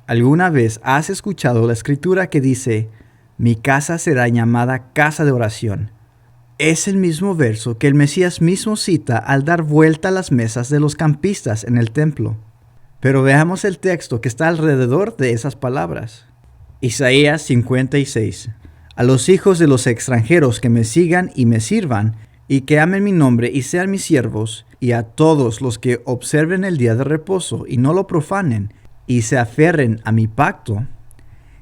¿Alguna vez has escuchado la escritura que dice: mi casa será llamada casa de oración? Es el mismo verso que el Mesías mismo cita al dar vuelta a las mesas de los campistas en el templo. Pero veamos el texto que está alrededor de esas palabras. Isaías 56. A los hijos de los extranjeros que me sigan y me sirvan, y que amen mi nombre y sean mis siervos, y a todos los que observen el día de reposo y no lo profanen, y se aferren a mi pacto,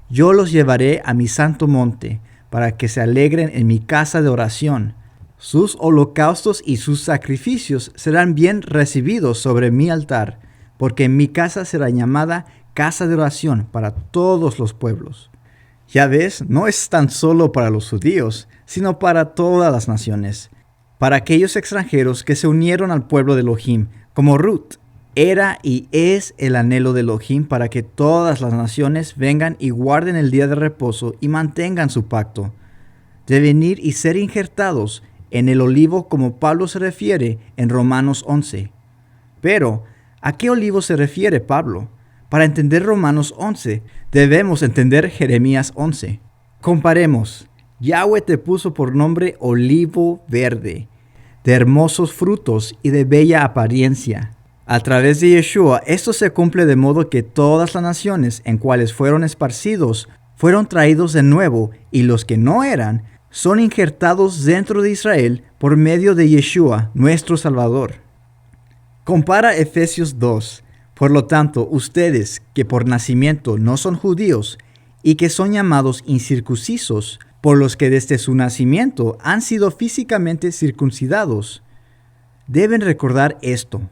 yo los llevaré a mi santo monte, para que se alegren en mi casa de oración. Sus holocaustos y sus sacrificios serán bien recibidos sobre mi altar, porque mi casa será llamada casa de oración para todos los pueblos. Ya ves, no es tan solo para los judíos, sino para todas las naciones, para aquellos extranjeros que se unieron al pueblo de Elohim, como Ruth. Era y es el anhelo de Elohim para que todas las naciones vengan y guarden el día de reposo y mantengan su pacto. De venir y ser injertados en el olivo, como Pablo se refiere en Romanos 11. Pero, ¿a qué olivo se refiere Pablo? Para entender Romanos 11, debemos entender Jeremías 11. Comparemos. Yahweh te puso por nombre olivo verde, de hermosos frutos y de bella apariencia. A través de Yeshua, esto se cumple de modo que todas las naciones en cuales fueron esparcidos fueron traídos de nuevo, y los que no eran son injertados dentro de Israel por medio de Yeshua, nuestro Salvador. Compara Efesios 2. Por lo tanto, ustedes que por nacimiento no son judíos y que son llamados incircuncisos, por los que desde su nacimiento han sido físicamente circuncidados, deben recordar esto.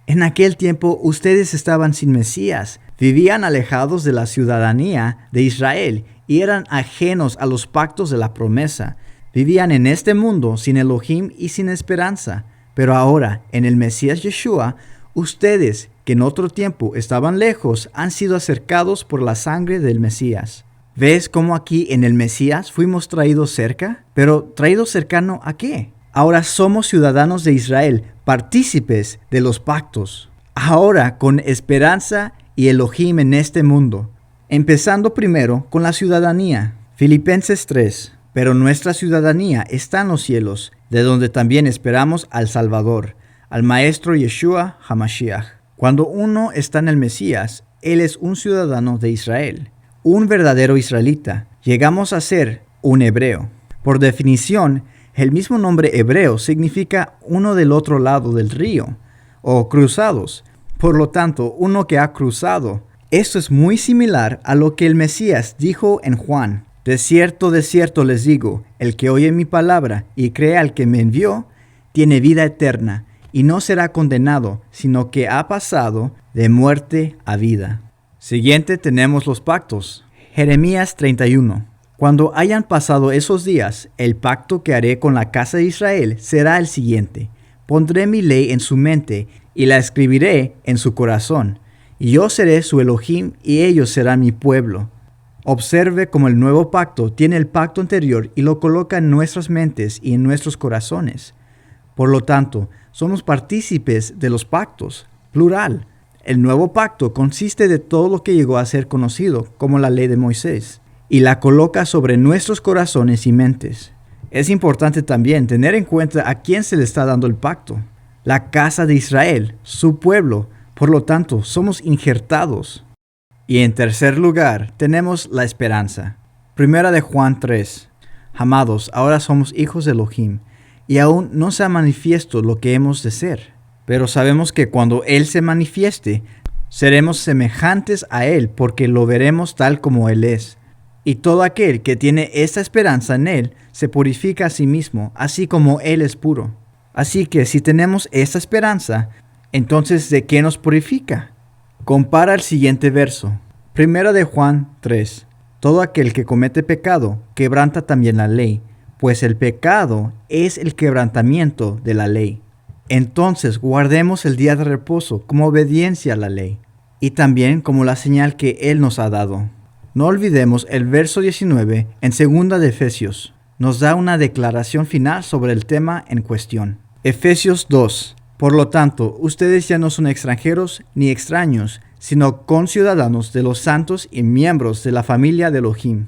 En aquel tiempo ustedes estaban sin Mesías, vivían alejados de la ciudadanía de Israel y eran ajenos a los pactos de la promesa. Vivían en este mundo sin Elohim y sin esperanza. Pero ahora, en el Mesías Yeshua, ustedes, que en otro tiempo estaban lejos, han sido acercados por la sangre del Mesías. ¿Ves cómo aquí en el Mesías fuimos traídos cerca? ¿Pero traídos cercano a qué? Ahora somos ciudadanos de Israel, partícipes de los pactos. Ahora con esperanza y Elohim en este mundo. Empezando primero con la ciudadanía. Filipenses 3. Pero nuestra ciudadanía está en los cielos, de donde también esperamos al Salvador, al Maestro Yeshua HaMashiach. Cuando uno está en el Mesías, él es un ciudadano de Israel, un verdadero israelita. Llegamos a ser un hebreo. Por definición, El mismo nombre hebreo significa uno del otro lado del río, o cruzados. Por lo tanto, uno que ha cruzado. Esto es muy similar a lo que el Mesías dijo en Juan. De cierto les digo, el que oye mi palabra y cree al que me envió, tiene vida eterna, y no será condenado, sino que ha pasado de muerte a vida. Siguiente tenemos los pactos. Jeremías 31. Cuando hayan pasado esos días, el pacto que haré con la casa de Israel será el siguiente. Pondré mi ley en su mente y la escribiré en su corazón. Y yo seré su Elohim y ellos serán mi pueblo. Observe cómo el nuevo pacto tiene el pacto anterior y lo coloca en nuestras mentes y en nuestros corazones. Por lo tanto, somos partícipes de los pactos, plural. El nuevo pacto consiste de todo lo que llegó a ser conocido como la ley de Moisés, y la coloca sobre nuestros corazones y mentes. Es importante también tener en cuenta a quién se le está dando el pacto. La casa de Israel, su pueblo. Por lo tanto, somos injertados. Y en tercer lugar, tenemos la esperanza. Primera de Juan 3. Amados, ahora somos hijos de Elohim, y aún no se ha manifiesto lo que hemos de ser. Pero sabemos que cuando Él se manifieste, seremos semejantes a Él, porque lo veremos tal como Él es. Y todo aquel que tiene esta esperanza en Él, se purifica a sí mismo, así como Él es puro. Así que si tenemos esta esperanza, entonces ¿de qué nos purifica? Compara el siguiente verso. Primera de Juan 3. Todo aquel que comete pecado, quebranta también la ley, pues el pecado es el quebrantamiento de la ley. Entonces guardemos el día de reposo como obediencia a la ley, y también como la señal que Él nos ha dado. No olvidemos el verso 19 en 2 de Efesios. Nos da una declaración final sobre el tema en cuestión. Efesios 2. Por lo tanto, ustedes ya no son extranjeros ni extraños, sino conciudadanos de los santos y miembros de la familia de Elohim.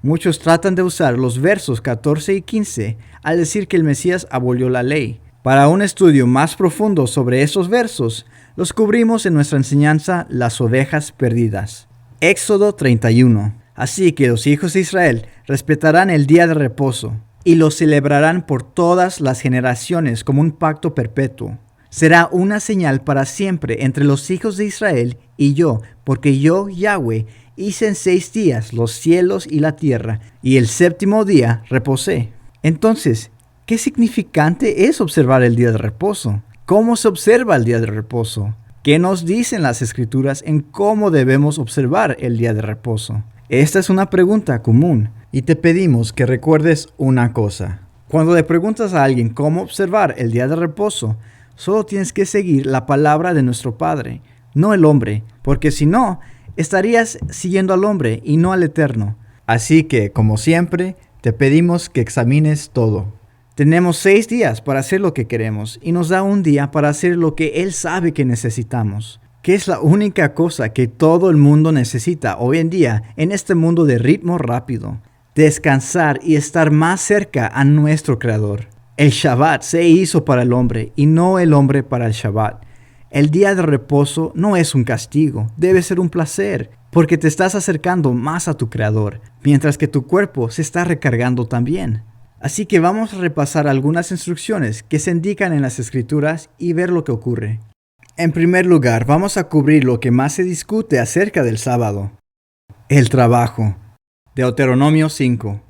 Muchos tratan de usar los versos 14 y 15 al decir que el Mesías abolió la ley. Para un estudio más profundo sobre esos versos, los cubrimos en nuestra enseñanza Las ovejas perdidas. Éxodo 31. Así que los hijos de Israel respetarán el día de reposo y lo celebrarán por todas las generaciones como un pacto perpetuo. Será una señal para siempre entre los hijos de Israel y yo, porque yo, Yahweh, hice en 6 días los cielos y la tierra, y el séptimo día reposé. Entonces, ¿qué significante es observar el día de reposo? ¿Cómo se observa el día de reposo? ¿Qué nos dicen las Escrituras en cómo debemos observar el día de reposo? Esta es una pregunta común, y te pedimos que recuerdes una cosa. Cuando le preguntas a alguien cómo observar el día de reposo, solo tienes que seguir la palabra de nuestro Padre, no el hombre, porque si no, estarías siguiendo al hombre y no al Eterno. Así que, como siempre, te pedimos que examines todo. Tenemos 6 días para hacer lo que queremos y nos da un día para hacer lo que Él sabe que necesitamos, que es la única cosa que todo el mundo necesita hoy en día en este mundo de ritmo rápido: descansar y estar más cerca a nuestro Creador. El Shabbat se hizo para el hombre y no el hombre para el Shabbat. El día de reposo no es un castigo, debe ser un placer, porque te estás acercando más a tu Creador, mientras que tu cuerpo se está recargando también. Así que vamos a repasar algunas instrucciones que se indican en las Escrituras y ver lo que ocurre. En primer lugar, vamos a cubrir lo que más se discute acerca del sábado: el trabajo. Deuteronomio 5.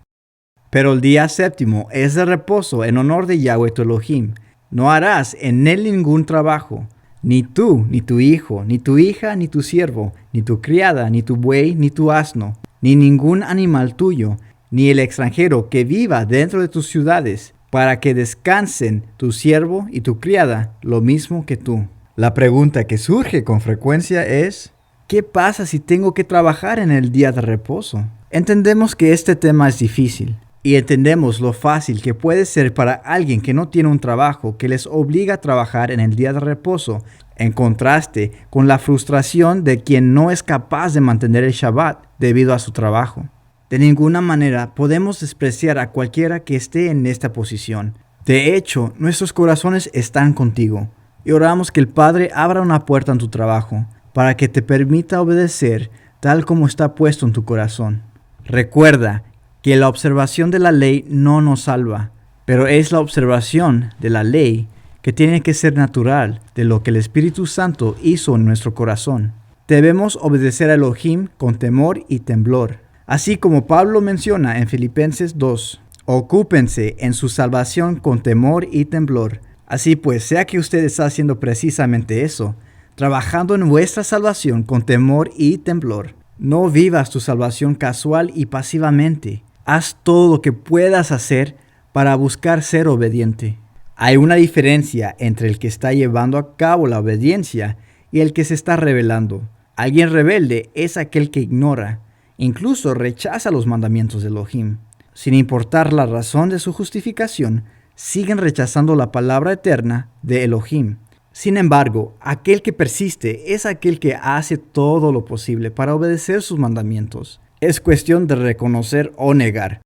Pero el día séptimo es de reposo en honor de Yahweh tu Elohim. No harás en él ningún trabajo, ni tú, ni tu hijo, ni tu hija, ni tu siervo, ni tu criada, ni tu buey, ni tu asno, ni ningún animal tuyo, ni el extranjero que viva dentro de tus ciudades, para que descansen tu siervo y tu criada, lo mismo que tú. La pregunta que surge con frecuencia es: ¿qué pasa si tengo que trabajar en el día de reposo? Entendemos que este tema es difícil, y entendemos lo fácil que puede ser para alguien que no tiene un trabajo que les obliga a trabajar en el día de reposo, en contraste con la frustración de quien no es capaz de mantener el Shabbat debido a su trabajo. De ninguna manera podemos despreciar a cualquiera que esté en esta posición. De hecho, nuestros corazones están contigo, y oramos que el Padre abra una puerta en tu trabajo para que te permita obedecer tal como está puesto en tu corazón. Recuerda que la observación de la ley no nos salva. pero es la observación de la ley que tiene que ser natural de lo que el Espíritu Santo hizo en nuestro corazón. Debemos obedecer a Elohim con temor y temblor. Así como Pablo menciona en Filipenses 2, ocúpense en su salvación con temor y temblor. Así pues, sea que usted está haciendo precisamente eso, trabajando en vuestra salvación con temor y temblor. No vivas tu salvación casual y pasivamente. Haz todo lo que puedas hacer para buscar ser obediente. Hay una diferencia entre el que está llevando a cabo la obediencia y el que se está rebelando. Alguien rebelde es aquel que ignora, incluso rechaza los mandamientos de Elohim. Sin importar la razón de su justificación, siguen rechazando la palabra eterna de Elohim. Sin embargo, aquel que persiste es aquel que hace todo lo posible para obedecer sus mandamientos. Es cuestión de reconocer o negar.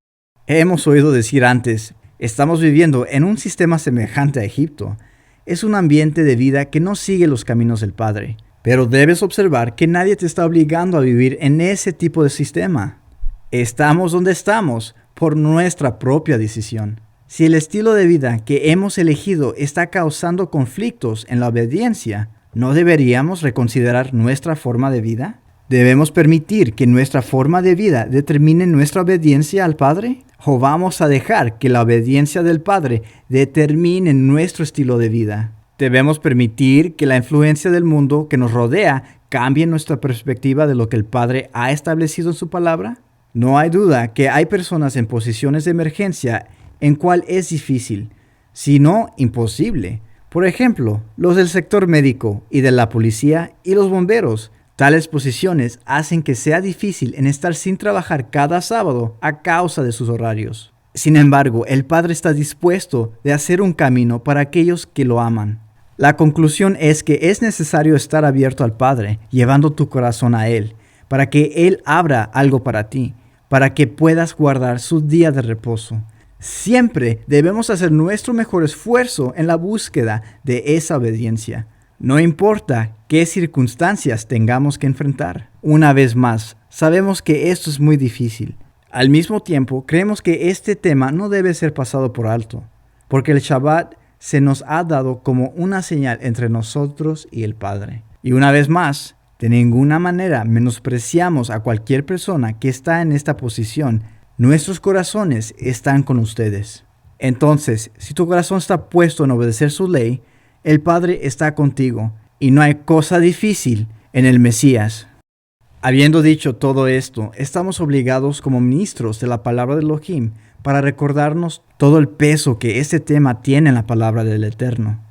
Hemos oído decir antes, estamos viviendo en un sistema semejante a Egipto. Es un ambiente de vida que no sigue los caminos del Padre. Pero debes observar que nadie te está obligando a vivir en ese tipo de sistema. Estamos donde estamos por nuestra propia decisión. Si el estilo de vida que hemos elegido está causando conflictos en la obediencia, ¿no deberíamos reconsiderar nuestra forma de vida? ¿Debemos permitir que nuestra forma de vida determine nuestra obediencia al Padre? ¿O vamos a dejar que la obediencia del Padre determine nuestro estilo de vida? Debemos permitir que la influencia del mundo que nos rodea cambie nuestra perspectiva de lo que el Padre ha establecido en su palabra. No hay duda que hay personas en posiciones de emergencia en cual es difícil, si no imposible. Por ejemplo, los del sector médico y de la policía y los bomberos. Tales posiciones hacen que sea difícil en estar sin trabajar cada sábado a causa de sus horarios. Sin embargo, el Padre está dispuesto de hacer un camino para aquellos que lo aman. La conclusión es que es necesario estar abierto al Padre, llevando tu corazón a Él, para que Él abra algo para ti, para que puedas guardar su día de reposo. Siempre debemos hacer nuestro mejor esfuerzo en la búsqueda de esa obediencia. No importa qué circunstancias tengamos que enfrentar. Una vez más, sabemos que esto es muy difícil. Al mismo tiempo, creemos que este tema no debe ser pasado por alto, porque el Shabbat se nos ha dado como una señal entre nosotros y el Padre. Y una vez más, de ninguna manera menospreciamos a cualquier persona que está en esta posición. Nuestros corazones están con ustedes. Entonces, si tu corazón está puesto en obedecer su ley, el Padre está contigo, y no hay cosa difícil en el Mesías. Habiendo dicho todo esto, estamos obligados como ministros de la palabra de Elohim para recordarnos todo el peso que este tema tiene en la palabra del Eterno.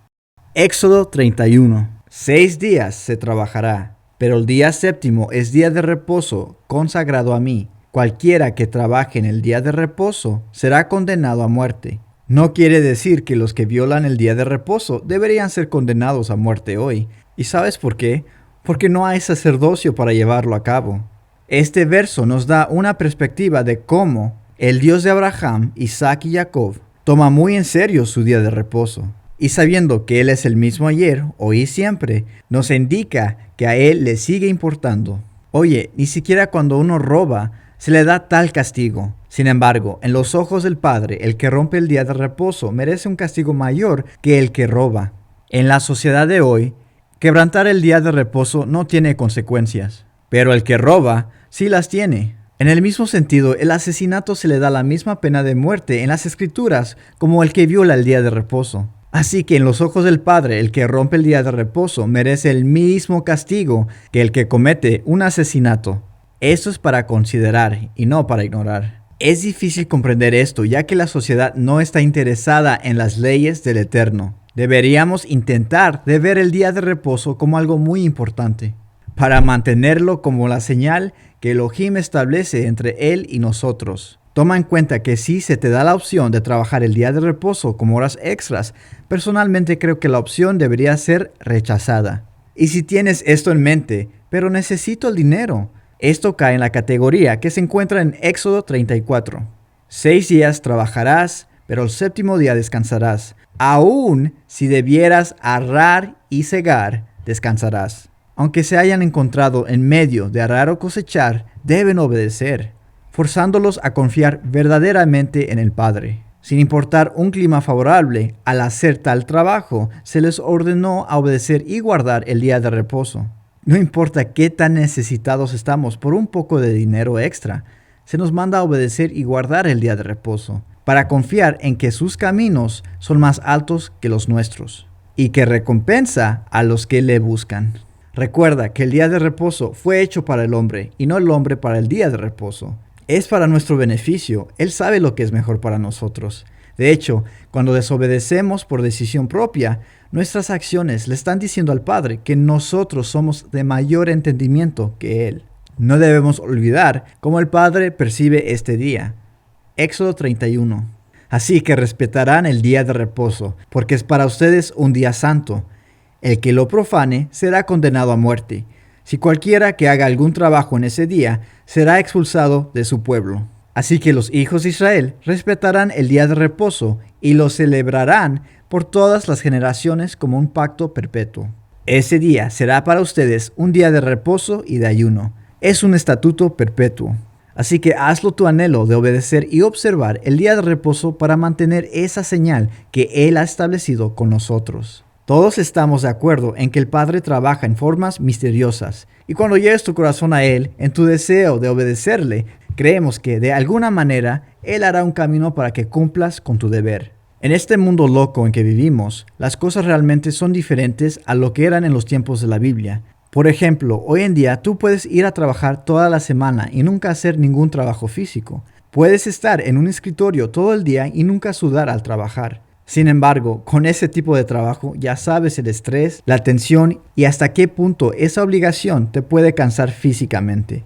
Éxodo 31. 6 días se trabajará, pero el día séptimo es día de reposo consagrado a mí. Cualquiera que trabaje en el día de reposo será condenado a muerte. No quiere decir que los que violan el día de reposo deberían ser condenados a muerte hoy. ¿Y sabes por qué? Porque no hay sacerdocio para llevarlo a cabo. Este verso nos da una perspectiva de cómo el Dios de Abraham, Isaac y Jacob toma muy en serio su día de reposo. Y sabiendo que Él es el mismo ayer, hoy y siempre, nos indica que a Él le sigue importando. Oye, ni siquiera cuando uno roba se le da tal castigo. Sin embargo, en los ojos del Padre, el que rompe el día de reposo merece un castigo mayor que el que roba. En la sociedad de hoy, quebrantar el día de reposo no tiene consecuencias, pero el que roba sí las tiene. En el mismo sentido, el asesinato se le da la misma pena de muerte en las Escrituras como el que viola el día de reposo. Así que en los ojos del Padre, el que rompe el día de reposo merece el mismo castigo que el que comete un asesinato. Esto es para considerar y no para ignorar. Es difícil comprender esto, ya que la sociedad no está interesada en las leyes del Eterno. Deberíamos intentar de ver el día de reposo como algo muy importante, para mantenerlo como la señal que Elohim establece entre Él y nosotros. Toma en cuenta que si se te da la opción de trabajar el día de reposo como horas extras, personalmente creo que la opción debería ser rechazada. Y si tienes esto en mente, pero necesito el dinero, esto cae en la categoría que se encuentra en Éxodo 34. 6 días trabajarás, pero el séptimo día descansarás. Aún si debieras arar y segar, descansarás. Aunque se hayan encontrado en medio de arar o cosechar, deben obedecer, forzándolos a confiar verdaderamente en el Padre. Sin importar un clima favorable, al hacer tal trabajo, se les ordenó a obedecer y guardar el día de reposo. No importa qué tan necesitados estamos por un poco de dinero extra, se nos manda a obedecer y guardar el día de reposo, para confiar en que sus caminos son más altos que los nuestros, y que recompensa a los que le buscan. Recuerda que el día de reposo fue hecho para el hombre, y no el hombre para el día de reposo. Es para nuestro beneficio. Él sabe lo que es mejor para nosotros. De hecho, cuando desobedecemos por decisión propia, nuestras acciones le están diciendo al Padre que nosotros somos de mayor entendimiento que Él. No debemos olvidar cómo el Padre percibe este día. Éxodo 31. Así que respetarán el día de reposo, porque es para ustedes un día santo. El que lo profane será condenado a muerte. Si cualquiera que haga algún trabajo en ese día, será expulsado de su pueblo. Así que los hijos de Israel respetarán el día de reposo y lo celebrarán por todas las generaciones como un pacto perpetuo. Ese día será para ustedes un día de reposo y de ayuno. Es un estatuto perpetuo. Así que hazlo tu anhelo de obedecer y observar el día de reposo para mantener esa señal que Él ha establecido con nosotros. Todos estamos de acuerdo en que el Padre trabaja en formas misteriosas, y cuando lleves tu corazón a Él, en tu deseo de obedecerle, creemos que de alguna manera Él hará un camino para que cumplas con tu deber. En este mundo loco en que vivimos, las cosas realmente son diferentes a lo que eran en los tiempos de la Biblia. Por ejemplo, hoy en día tú puedes ir a trabajar toda la semana y nunca hacer ningún trabajo físico. Puedes estar en un escritorio todo el día y nunca sudar al trabajar. Sin embargo, con ese tipo de trabajo ya sabes el estrés, la tensión y hasta qué punto esa obligación te puede cansar físicamente.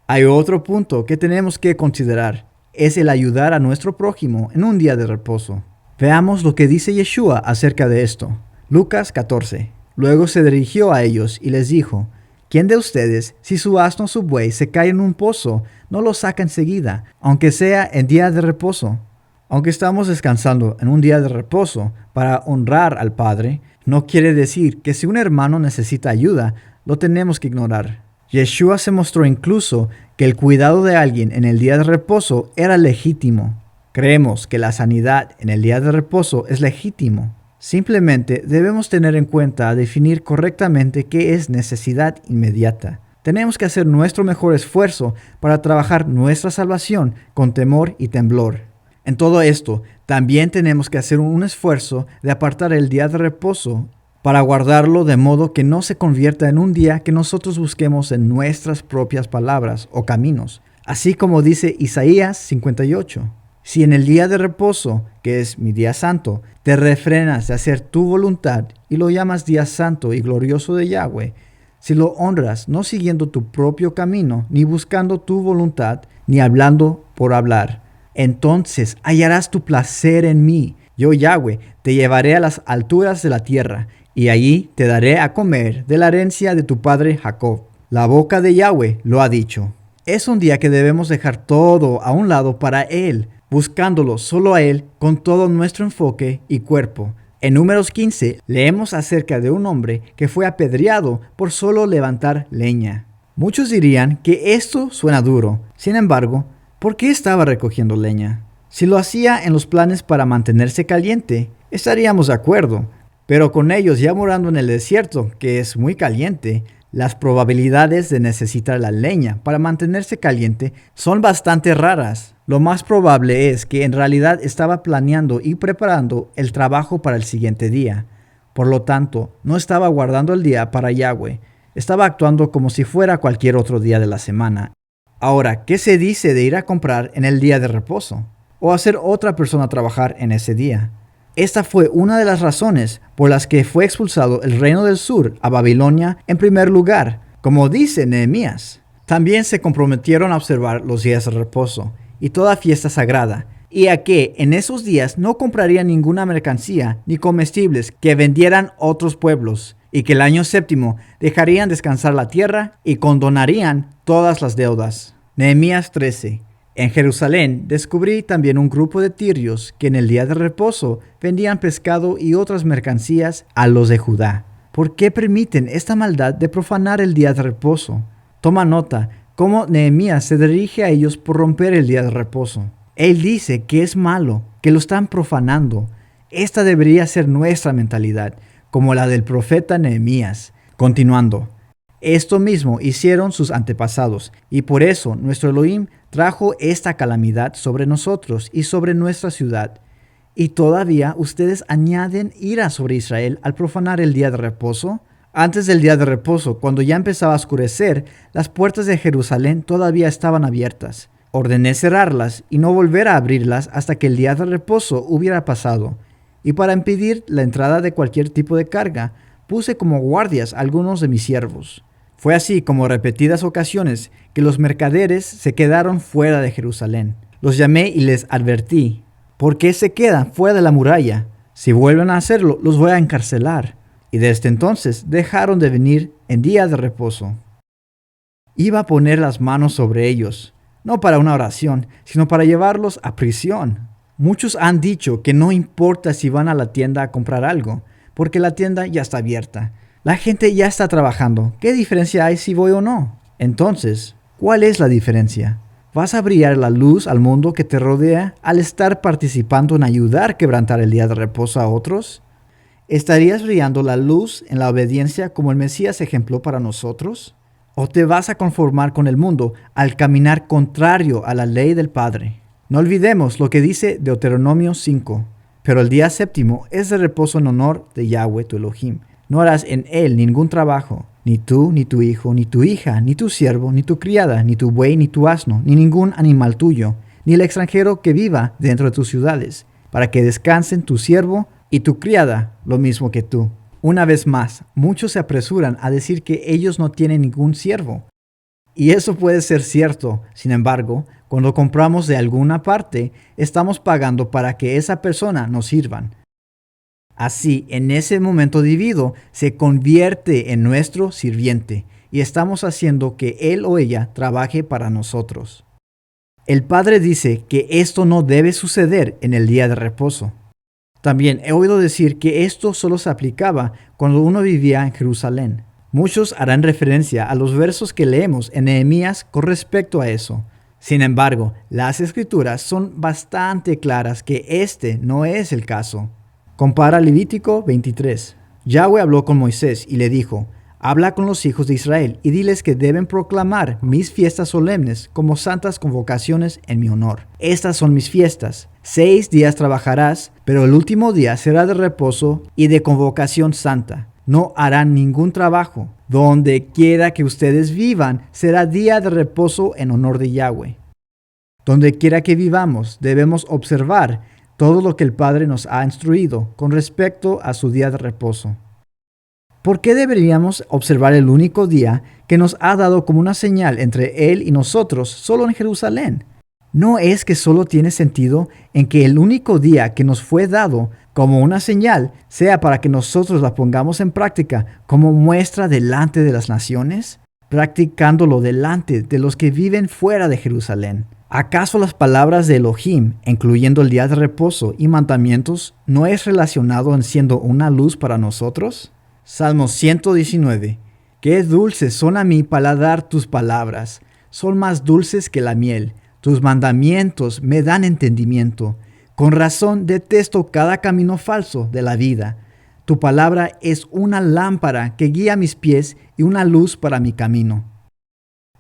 Hay otro punto que tenemos que considerar, es el ayudar a nuestro prójimo en un día de reposo. Veamos lo que dice Yeshua acerca de esto. Lucas 14. Luego se dirigió a ellos y les dijo: ¿Quién de ustedes, si su asno o su buey se cae en un pozo, no lo saca enseguida, aunque sea en día de reposo? Aunque estamos descansando en un día de reposo para honrar al Padre, no quiere decir que si un hermano necesita ayuda, lo tenemos que ignorar. Yeshua se mostró incluso que el cuidado de alguien en el día de reposo era legítimo. Creemos que la sanidad en el día de reposo es legítimo. Simplemente debemos tener en cuenta definir correctamente qué es necesidad inmediata. Tenemos que hacer nuestro mejor esfuerzo para trabajar nuestra salvación con temor y temblor. En todo esto, también tenemos que hacer un esfuerzo de apartar el día de reposo para guardarlo de modo que no se convierta en un día que nosotros busquemos en nuestras propias palabras o caminos. Así como dice Isaías 58. Si en el día de reposo, que es mi día santo, te refrenas de hacer tu voluntad y lo llamas día santo y glorioso de Yahweh, si lo honras no siguiendo tu propio camino, ni buscando tu voluntad, ni hablando por hablar, entonces hallarás tu placer en mí. Yo, Yahweh, te llevaré a las alturas de la tierra, y allí te daré a comer de la herencia de tu padre Jacob. La boca de Yahweh lo ha dicho. Es un día que debemos dejar todo a un lado para Él, buscándolo solo a Él con todo nuestro enfoque y cuerpo. En Números 15 leemos acerca de un hombre que fue apedreado por solo levantar leña. Muchos dirían que esto suena duro. Sin embargo, ¿por qué estaba recogiendo leña? Si lo hacía en los planes para mantenerse caliente, estaríamos de acuerdo. Pero con ellos ya morando en el desierto, que es muy caliente, las probabilidades de necesitar la leña para mantenerse caliente son bastante raras. Lo más probable es que en realidad estaba planeando y preparando el trabajo para el siguiente día. Por lo tanto, no estaba guardando el día para Yahweh. Estaba actuando como si fuera cualquier otro día de la semana. Ahora, ¿qué se dice de ir a comprar en el día de reposo? O hacer otra persona trabajar en ese día. Esta fue una de las razones por las que fue expulsado el reino del sur a Babilonia en primer lugar, como dice Nehemías. También se comprometieron a observar los días de reposo y toda fiesta sagrada, y a que en esos días no comprarían ninguna mercancía ni comestibles que vendieran otros pueblos, y que el año séptimo dejarían descansar la tierra y condonarían todas las deudas. Nehemías 13. En Jerusalén descubrí también un grupo de tirios que en el día de reposo vendían pescado y otras mercancías a los de Judá. ¿Por qué permiten esta maldad de profanar el día de reposo? Toma nota cómo Nehemías se dirige a ellos por romper el día de reposo. Él dice que es malo, que lo están profanando. Esta debería ser nuestra mentalidad, como la del profeta Nehemías. Continuando, esto mismo hicieron sus antepasados, y por eso nuestro Elohim trajo esta calamidad sobre nosotros y sobre nuestra ciudad. Y todavía ustedes añaden ira sobre Israel al profanar el día de reposo. Antes del día de reposo, cuando ya empezaba a oscurecer, las puertas de Jerusalén todavía estaban abiertas. Ordené cerrarlas y no volver a abrirlas hasta que el día de reposo hubiera pasado. Y para impedir la entrada de cualquier tipo de carga, puse como guardias a algunos de mis siervos. Fue así como repetidas ocasiones que los mercaderes se quedaron fuera de Jerusalén. Los llamé y les advertí: ¿por qué se quedan fuera de la muralla? Si vuelven a hacerlo, los voy a encarcelar. Y desde entonces dejaron de venir en día de reposo. Iba a poner las manos sobre ellos, no para una oración, sino para llevarlos a prisión. Muchos han dicho que no importa si van a la tienda a comprar algo, porque la tienda ya está abierta. La gente ya está trabajando. ¿Qué diferencia hay si voy o no? Entonces, ¿cuál es la diferencia? ¿Vas a brillar la luz al mundo que te rodea al estar participando en ayudar a quebrantar el día de reposo a otros? ¿Estarías brillando la luz en la obediencia como el Mesías ejempló para nosotros? ¿O te vas a conformar con el mundo al caminar contrario a la ley del Padre? No olvidemos lo que dice Deuteronomio 5. Pero el día séptimo es de reposo en honor de Yahweh tu Elohim. No harás en él ningún trabajo, ni tú, ni tu hijo, ni tu hija, ni tu siervo, ni tu criada, ni tu buey, ni tu asno, ni ningún animal tuyo, ni el extranjero que viva dentro de tus ciudades, para que descansen tu siervo y tu criada, lo mismo que tú. Una vez más, muchos se apresuran a decir que ellos no tienen ningún siervo. Y eso puede ser cierto. Sin embargo, cuando compramos de alguna parte, estamos pagando para que esa persona nos sirvan. Así, en ese momento debido, se convierte en nuestro sirviente y estamos haciendo que él o ella trabaje para nosotros. El Padre dice que esto no debe suceder en el día de reposo. También he oído decir que esto solo se aplicaba cuando uno vivía en Jerusalén. Muchos harán referencia a los versos que leemos en Nehemías con respecto a eso. Sin embargo, las Escrituras son bastante claras que este no es el caso. Compara Levítico 23. Yahweh habló con Moisés y le dijo: habla con los hijos de Israel y diles que deben proclamar mis fiestas solemnes como santas convocaciones en mi honor. Estas son mis fiestas. 6 días trabajarás, pero el último día será de reposo y de convocación santa. No harán ningún trabajo. Donde quiera que ustedes vivan, será día de reposo en honor de Yahweh. Donde quiera que vivamos, debemos observar todo lo que el Padre nos ha instruido con respecto a su día de reposo. ¿Por qué deberíamos observar el único día que nos ha dado como una señal entre Él y nosotros solo en Jerusalén? ¿No es que solo tiene sentido en que el único día que nos fue dado como una señal sea para que nosotros la pongamos en práctica como muestra delante de las naciones, practicándolo delante de los que viven fuera de Jerusalén? ¿Acaso las palabras de Elohim, incluyendo el día de reposo y mandamientos, no es relacionado en siendo una luz para nosotros? Salmo 119. Qué dulces son a mi paladar tus palabras, son más dulces que la miel. Tus mandamientos me dan entendimiento. Con razón detesto cada camino falso de la vida. Tu palabra es una lámpara que guía mis pies y una luz para mi camino.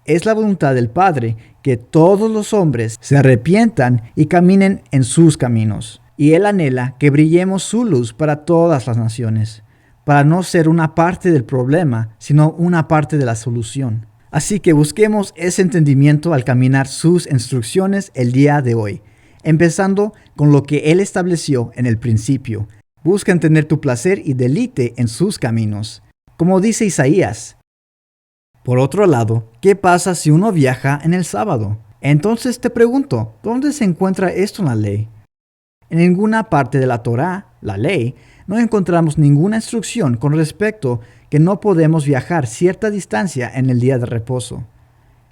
Es la voluntad del Padre que todos los hombres se arrepientan y caminen en sus caminos. Y Él anhela que brillemos su luz para todas las naciones, para no ser una parte del problema, sino una parte de la solución. Así que busquemos ese entendimiento al caminar sus instrucciones el día de hoy, empezando con lo que Él estableció en el principio. Busca en tener tu placer y deleite en sus caminos. Como dice Isaías. Por otro lado, ¿qué pasa si uno viaja en el sábado? Entonces te pregunto, ¿dónde se encuentra esto en la ley? En ninguna parte de la Torá, la ley, no encontramos ninguna instrucción con respecto que no podemos viajar cierta distancia en el día de reposo.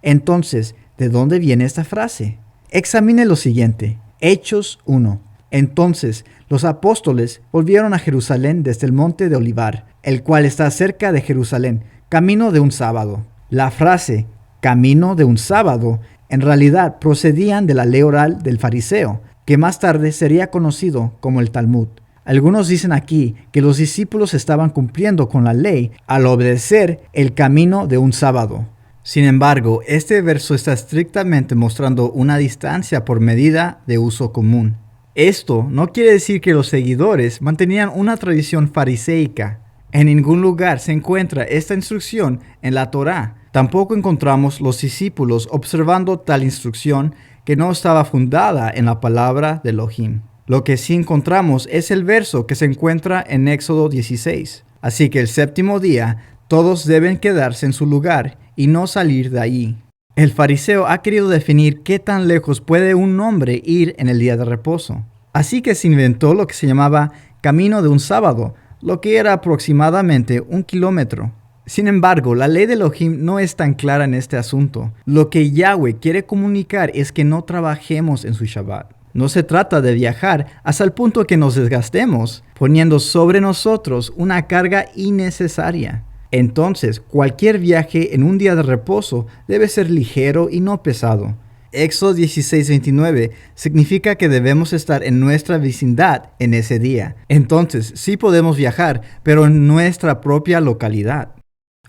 Entonces, ¿de dónde viene esta frase? Examine lo siguiente. Hechos 1. Entonces, los apóstoles volvieron a Jerusalén desde el monte de Olivar, el cual está cerca de Jerusalén, camino de un sábado. La frase camino de un sábado en realidad procedían de la ley oral del fariseo, que más tarde sería conocido como el Talmud. Algunos dicen aquí que los discípulos estaban cumpliendo con la ley al obedecer el camino de un sábado. Sin embargo, este verso está estrictamente mostrando una distancia por medida de uso común. Esto no quiere decir que los seguidores mantenían una tradición fariseica. En ningún lugar se encuentra esta instrucción en la Torá. Tampoco encontramos los discípulos observando tal instrucción que no estaba fundada en la palabra de Elohim. Lo que sí encontramos es el verso que se encuentra en Éxodo 16. Así que el séptimo día todos deben quedarse en su lugar y no salir de ahí. El fariseo ha querido definir qué tan lejos puede un hombre ir en el día de reposo. Así que se inventó lo que se llamaba camino de un sábado, lo que era aproximadamente 1 kilómetro. Sin embargo, la ley de Elohim no es tan clara en este asunto. Lo que Yahweh quiere comunicar es que no trabajemos en su Shabbat. No se trata de viajar hasta el punto que nos desgastemos, poniendo sobre nosotros una carga innecesaria. Entonces, cualquier viaje en un día de reposo debe ser ligero y no pesado. Éxodo 16:29 significa que debemos estar en nuestra vecindad en ese día. Entonces, sí podemos viajar, pero en nuestra propia localidad.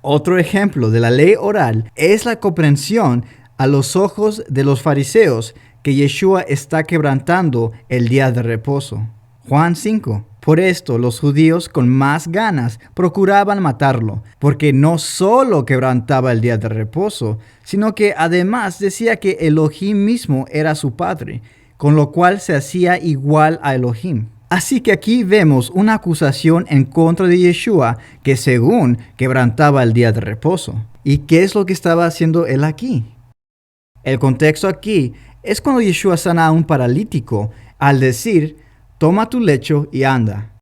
Otro ejemplo de la ley oral es la comprensión a los ojos de los fariseos que Yeshua está quebrantando el día de reposo. Juan 5. Por esto los judíos con más ganas procuraban matarlo, porque no solo quebrantaba el día de reposo, sino que además decía que Elohim mismo era su padre, con lo cual se hacía igual a Elohim. Así que aquí vemos una acusación en contra de Yeshua que según quebrantaba el día de reposo. ¿Y qué es lo que estaba haciendo él aquí? El contexto aquí es cuando Yeshua sana a un paralítico al decir: toma tu lecho y anda.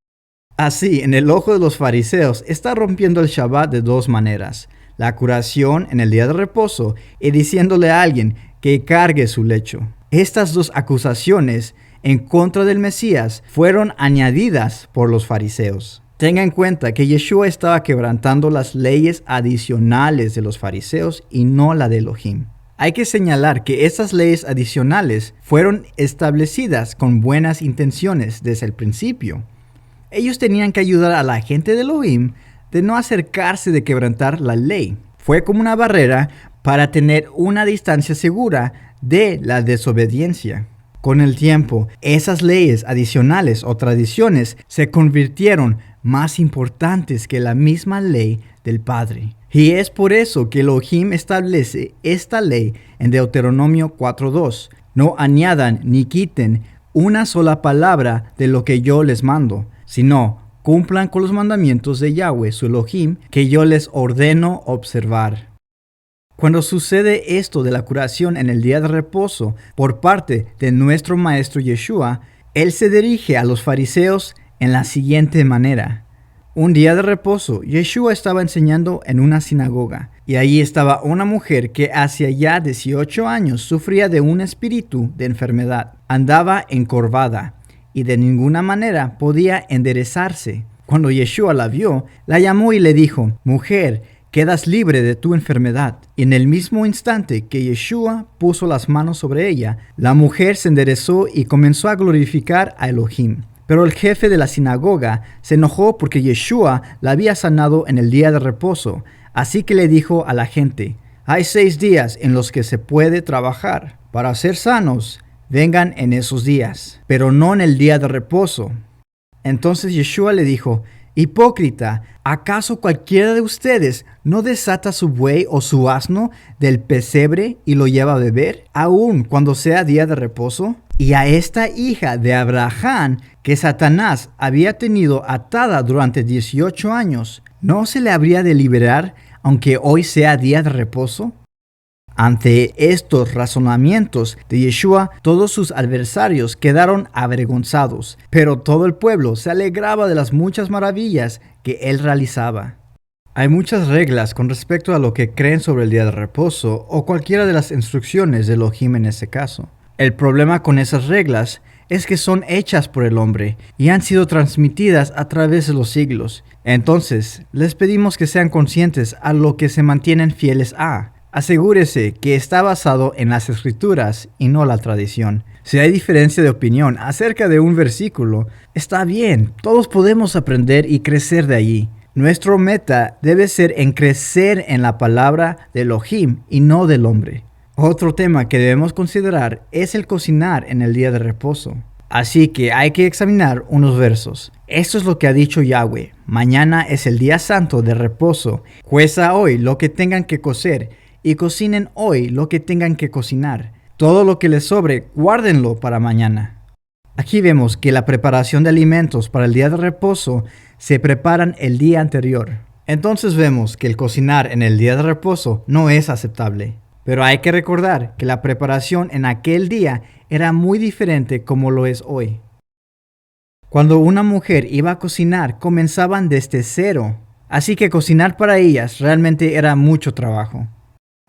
Así, en el ojo de los fariseos, está rompiendo el Shabbat de dos maneras: la curación en el día de reposo y diciéndole a alguien que cargue su lecho. Estas dos acusaciones en contra del Mesías fueron añadidas por los fariseos. Tenga en cuenta que Yeshua estaba quebrantando las leyes adicionales de los fariseos y no la de Elohim. Hay que señalar que estas leyes adicionales fueron establecidas con buenas intenciones desde el principio. Ellos tenían que ayudar a la gente de Elohim de no acercarse de quebrantar la ley. Fue como una barrera para tener una distancia segura de la desobediencia. Con el tiempo, esas leyes adicionales o tradiciones se convirtieron más importantes que la misma ley del Padre. Y es por eso que Elohim establece esta ley en Deuteronomio 4:2. No añadan ni quiten una sola palabra de lo que yo les mando, sino cumplan con los mandamientos de Yahweh, su Elohim, que yo les ordeno observar. Cuando sucede esto de la curación en el día de reposo por parte de nuestro maestro Yeshua, él se dirige a los fariseos en la siguiente manera. Un día de reposo, Yeshua estaba enseñando en una sinagoga, y allí estaba una mujer que hacía ya 18 años sufría de un espíritu de enfermedad. Andaba encorvada y de ninguna manera podía enderezarse. Cuando Yeshua la vio, la llamó y le dijo: «Mujer, quedas libre de tu enfermedad». Y en el mismo instante que Yeshua puso las manos sobre ella, la mujer se enderezó y comenzó a glorificar a Elohim. Pero el jefe de la sinagoga se enojó porque Yeshua la había sanado en el día de reposo. Así que le dijo a la gente: «Hay 6 días en los que se puede trabajar. Para ser sanos, vengan en esos días, pero no en el día de reposo». Entonces Yeshua le dijo: «Hipócrita, ¿acaso cualquiera de ustedes no desata su buey o su asno del pesebre y lo lleva a beber, aun cuando sea día de reposo? Y a esta hija de Abraham, que Satanás había tenido atada durante 18 años, ¿no se le habría de liberar, aunque hoy sea día de reposo?». Ante estos razonamientos de Yeshua, todos sus adversarios quedaron avergonzados, pero todo el pueblo se alegraba de las muchas maravillas que él realizaba. Hay muchas reglas con respecto a lo que creen sobre el día de reposo o cualquiera de las instrucciones de Elohim en ese caso. El problema con esas reglas es que son hechas por el hombre y han sido transmitidas a través de los siglos. Entonces, les pedimos que sean conscientes a lo que se mantienen fieles a. Asegúrese que está basado en las Escrituras y no la tradición. Si hay diferencia de opinión acerca de un versículo, está bien, todos podemos aprender y crecer de allí. Nuestra meta debe ser en crecer en la palabra de Elohim y no del hombre. Otro tema que debemos considerar es el cocinar en el día de reposo. Así que hay que examinar unos versos. Esto es lo que ha dicho Yahweh: mañana es el día santo de reposo. Cueza hoy lo que tengan que cocer y cocinen hoy lo que tengan que cocinar. Todo lo que les sobre, guárdenlo para mañana. Aquí vemos que la preparación de alimentos para el día de reposo se preparan el día anterior. Entonces vemos que el cocinar en el día de reposo no es aceptable. Pero hay que recordar que la preparación en aquel día era muy diferente como lo es hoy. Cuando una mujer iba a cocinar, comenzaban desde cero. Así que cocinar para ellas realmente era mucho trabajo.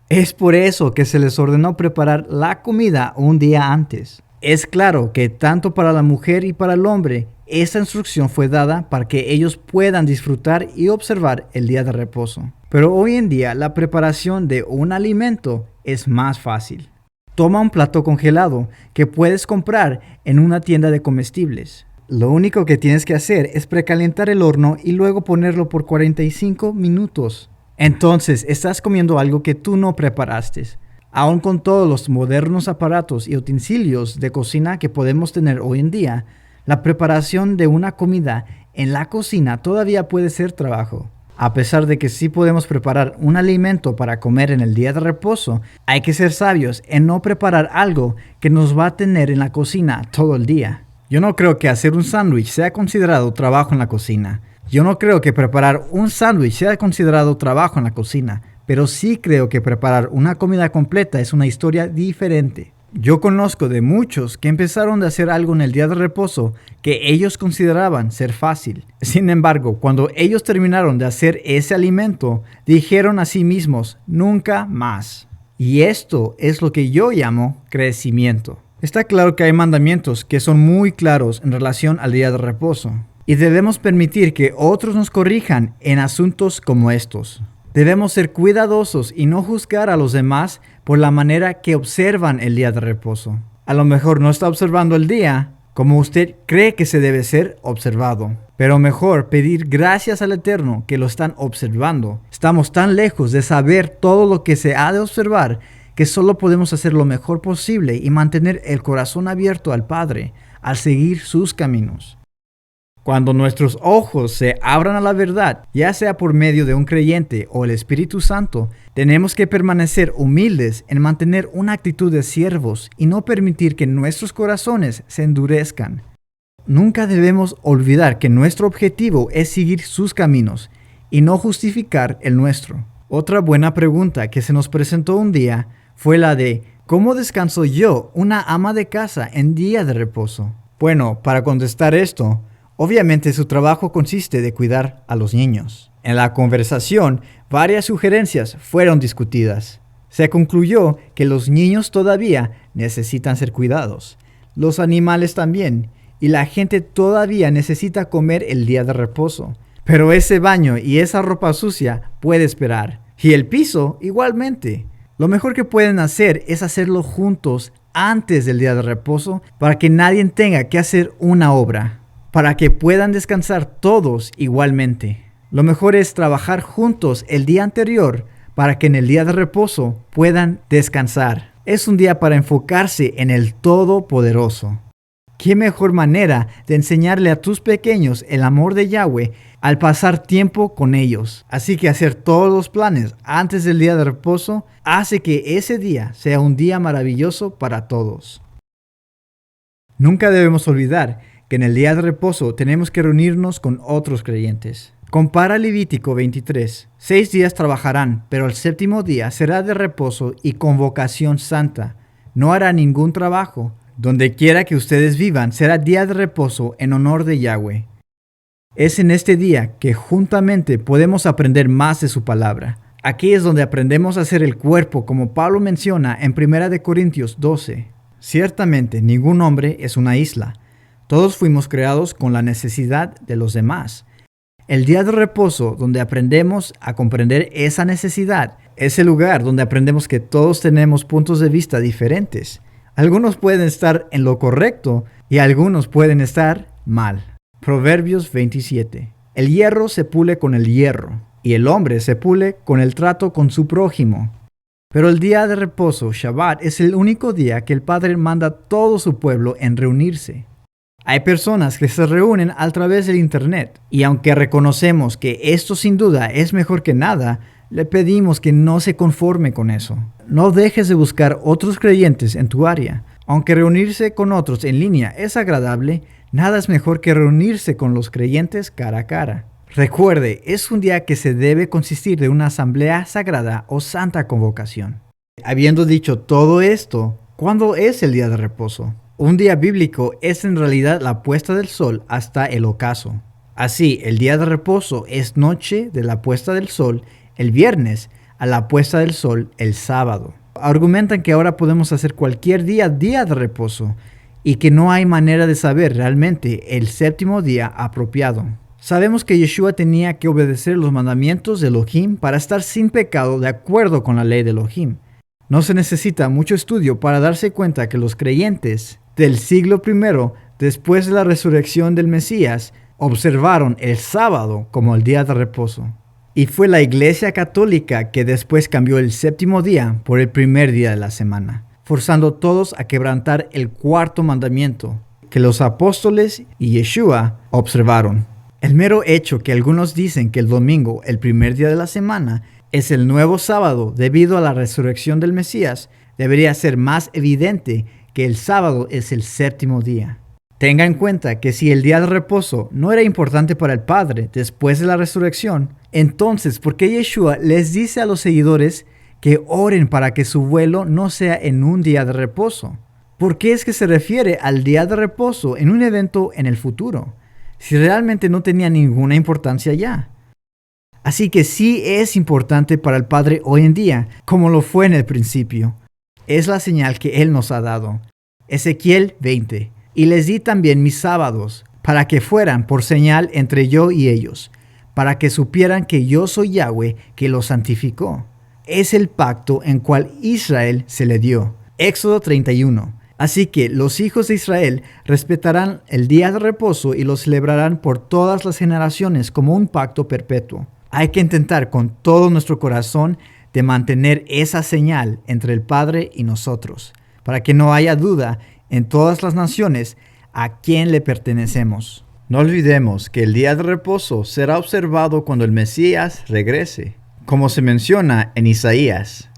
Es por eso que se les ordenó preparar la comida un día antes. Es claro que tanto para la mujer y para el hombre, esta instrucción fue dada para que ellos puedan disfrutar y observar el día de reposo. Pero hoy en día la preparación de un alimento es más fácil. Toma un plato congelado que puedes comprar en una tienda de comestibles. Lo único que tienes que hacer es precalentar el horno y luego ponerlo por 45 minutos. Entonces estás comiendo algo que tú no preparaste. Aún con todos los modernos aparatos y utensilios de cocina que podemos tener hoy en día, la preparación de una comida en la cocina todavía puede ser trabajo. A pesar de que sí podemos preparar un alimento para comer en el día de reposo, hay que ser sabios en no preparar algo que nos va a tener en la cocina todo el día. Yo no creo que hacer un sándwich sea considerado trabajo en la cocina. Yo no creo que preparar un sándwich sea considerado trabajo en la cocina, pero sí creo que preparar una comida completa es una historia diferente. Yo conozco de muchos que empezaron a hacer algo en el día de reposo que ellos consideraban ser fácil. Sin embargo, cuando ellos terminaron de hacer ese alimento, dijeron a sí mismos: nunca más. Y esto es lo que yo llamo crecimiento. Está claro que hay mandamientos que son muy claros en relación al día de reposo, y debemos permitir que otros nos corrijan en asuntos como estos. Debemos ser cuidadosos y no juzgar a los demás por la manera que observan el día de reposo. A lo mejor no está observando el día como usted cree que se debe ser observado, pero mejor pedir gracias al Eterno que lo están observando. Estamos tan lejos de saber todo lo que se ha de observar que solo podemos hacer lo mejor posible y mantener el corazón abierto al Padre al seguir sus caminos. Cuando nuestros ojos se abran a la verdad, ya sea por medio de un creyente o el Espíritu Santo, tenemos que permanecer humildes en mantener una actitud de siervos y no permitir que nuestros corazones se endurezcan. Nunca debemos olvidar que nuestro objetivo es seguir sus caminos y no justificar el nuestro. Otra buena pregunta que se nos presentó un día fue la de: ¿cómo descanso yo, una ama de casa, en día de reposo? Bueno, para contestar esto, obviamente su trabajo consiste de cuidar a los niños. En la conversación, varias sugerencias fueron discutidas. Se concluyó que los niños todavía necesitan ser cuidados, los animales también, y la gente todavía necesita comer el día de reposo. Pero ese baño y esa ropa sucia puede esperar, y el piso igualmente. Lo mejor que pueden hacer es hacerlo juntos antes del día de reposo para que nadie tenga que hacer una obra, para que puedan descansar todos igualmente. Lo mejor es trabajar juntos el día anterior para que en el día de reposo puedan descansar. Es un día para enfocarse en el Todopoderoso. ¿Qué mejor manera de enseñarle a tus pequeños el amor de Yahweh al pasar tiempo con ellos? Así que hacer todos los planes antes del día de reposo hace que ese día sea un día maravilloso para todos. Nunca debemos olvidar que en el día de reposo tenemos que reunirnos con otros creyentes. Compara Levítico 23. 6 días trabajarán, pero el séptimo día será de reposo y convocación santa. No hará ningún trabajo. Donde quiera que ustedes vivan, será día de reposo en honor de Yahweh. Es en este día que juntamente podemos aprender más de su palabra. Aquí es donde aprendemos a hacer el cuerpo, como Pablo menciona en 1 Corintios 12. Ciertamente, ningún hombre es una isla. Todos fuimos creados con la necesidad de los demás. El día de reposo, donde aprendemos a comprender esa necesidad, es el lugar donde aprendemos que todos tenemos puntos de vista diferentes. Algunos pueden estar en lo correcto y algunos pueden estar mal. Proverbios 27. El hierro se pule con el hierro, y el hombre se pule con el trato con su prójimo. Pero el día de reposo, Shabbat, es el único día que el Padre manda a todo su pueblo en reunirse. Hay personas que se reúnen a través del Internet, y aunque reconocemos que esto sin duda es mejor que nada, le pedimos que no se conforme con eso. No dejes de buscar otros creyentes en tu área. Aunque reunirse con otros en línea es agradable, nada es mejor que reunirse con los creyentes cara a cara. Recuerde, es un día que se debe consistir de una asamblea sagrada o santa convocación. Habiendo dicho todo esto, ¿cuándo es el día de reposo? Un día bíblico es en realidad la puesta del sol hasta el ocaso. Así, el día de reposo es noche de la puesta del sol el viernes a la puesta del sol el sábado. Argumentan que ahora podemos hacer cualquier día de reposo y que no hay manera de saber realmente el séptimo día apropiado. Sabemos que Yeshua tenía que obedecer los mandamientos de Elohim para estar sin pecado de acuerdo con la ley de Elohim. No se necesita mucho estudio para darse cuenta que los creyentes del siglo I, después de la resurrección del Mesías, observaron el sábado como el día de reposo. Y fue la Iglesia Católica que después cambió el séptimo día por el primer día de la semana, forzando a todos a quebrantar el cuarto mandamiento que los apóstoles y Yeshua observaron. El mero hecho que algunos dicen que el domingo, el primer día de la semana, es el nuevo sábado debido a la resurrección del Mesías, debería ser más evidente que el sábado es el séptimo día. Tenga en cuenta que si el día de reposo no era importante para el Padre después de la resurrección, entonces, ¿por qué Yeshua les dice a los seguidores que oren para que su vuelo no sea en un día de reposo? ¿Por qué es que se refiere al día de reposo en un evento en el futuro, si realmente no tenía ninguna importancia ya? Así que sí es importante para el Padre hoy en día, como lo fue en el principio. Es la señal que Él nos ha dado. Ezequiel 20. Y les di también mis sábados, para que fueran por señal entre yo y ellos, para que supieran que yo soy Yahweh, que los santificó. Es el pacto en cual Israel se le dio. Éxodo 31. Así que los hijos de Israel respetarán el día de reposo y lo celebrarán por todas las generaciones como un pacto perpetuo. Hay que intentar con todo nuestro corazón de mantener esa señal entre el Padre y nosotros, para que no haya duda en todas las naciones a quién le pertenecemos. No olvidemos que el día de reposo será observado cuando el Mesías regrese, como se menciona en Isaías.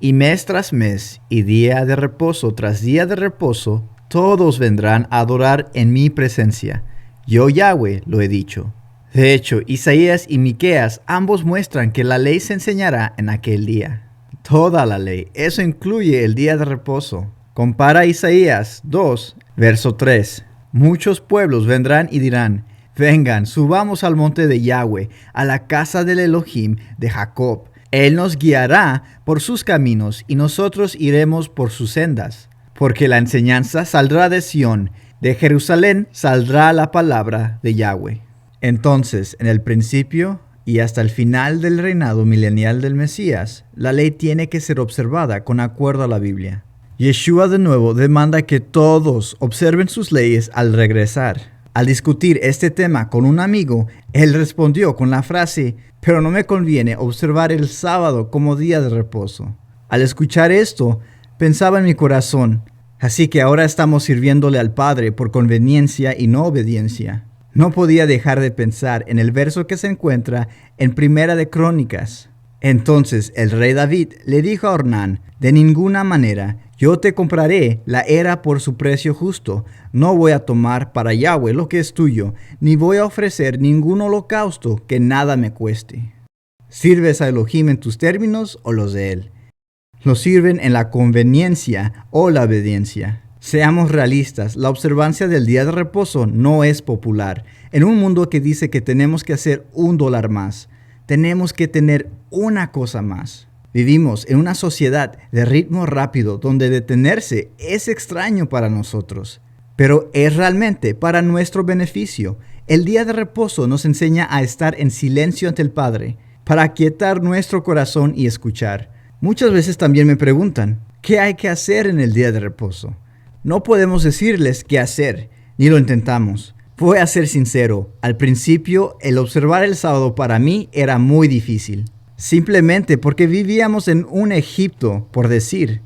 Y mes tras mes, y día de reposo tras día de reposo, todos vendrán a adorar en mi presencia. Yo Yahweh lo he dicho. De hecho, Isaías y Miqueas ambos muestran que la ley se enseñará en aquel día. Toda la ley, eso incluye el día de reposo. Compara Isaías 2, verso 3. Muchos pueblos vendrán y dirán, vengan, subamos al monte de Yahweh, a la casa del Elohim de Jacob. Él nos guiará por sus caminos y nosotros iremos por sus sendas. Porque la enseñanza saldrá de Sión, de Jerusalén saldrá la palabra de Yahweh. Entonces, en el principio y hasta el final del reinado milenial del Mesías, la ley tiene que ser observada con acuerdo a la Biblia. Yeshua de nuevo demanda que todos observen sus leyes al regresar. Al discutir este tema con un amigo, él respondió con la frase, pero no me conviene observar el sábado como día de reposo. Al escuchar esto, pensaba en mi corazón, así que ahora estamos sirviéndole al Padre por conveniencia y no obediencia. No podía dejar de pensar en el verso que se encuentra en Primera de Crónicas. Entonces el rey David le dijo a Ornán, de ninguna manera, yo te compraré la era por su precio justo. No voy a tomar para Yahweh lo que es tuyo, ni voy a ofrecer ningún holocausto que nada me cueste. ¿Sirves a Elohim en tus términos o los de él? ¿Lo sirven en la conveniencia o la obediencia? Seamos realistas, la observancia del día de reposo no es popular. En un mundo que dice que tenemos que hacer $1 más, tenemos que tener una cosa más. Vivimos en una sociedad de ritmo rápido donde detenerse es extraño para nosotros, pero es realmente para nuestro beneficio. El día de reposo nos enseña a estar en silencio ante el Padre, para aquietar nuestro corazón y escuchar. Muchas veces también me preguntan, ¿qué hay que hacer en el día de reposo? No podemos decirles qué hacer, ni lo intentamos. Voy a ser sincero, al principio el observar el sábado para mí era muy difícil. Simplemente porque vivíamos en un Egipto, por decir.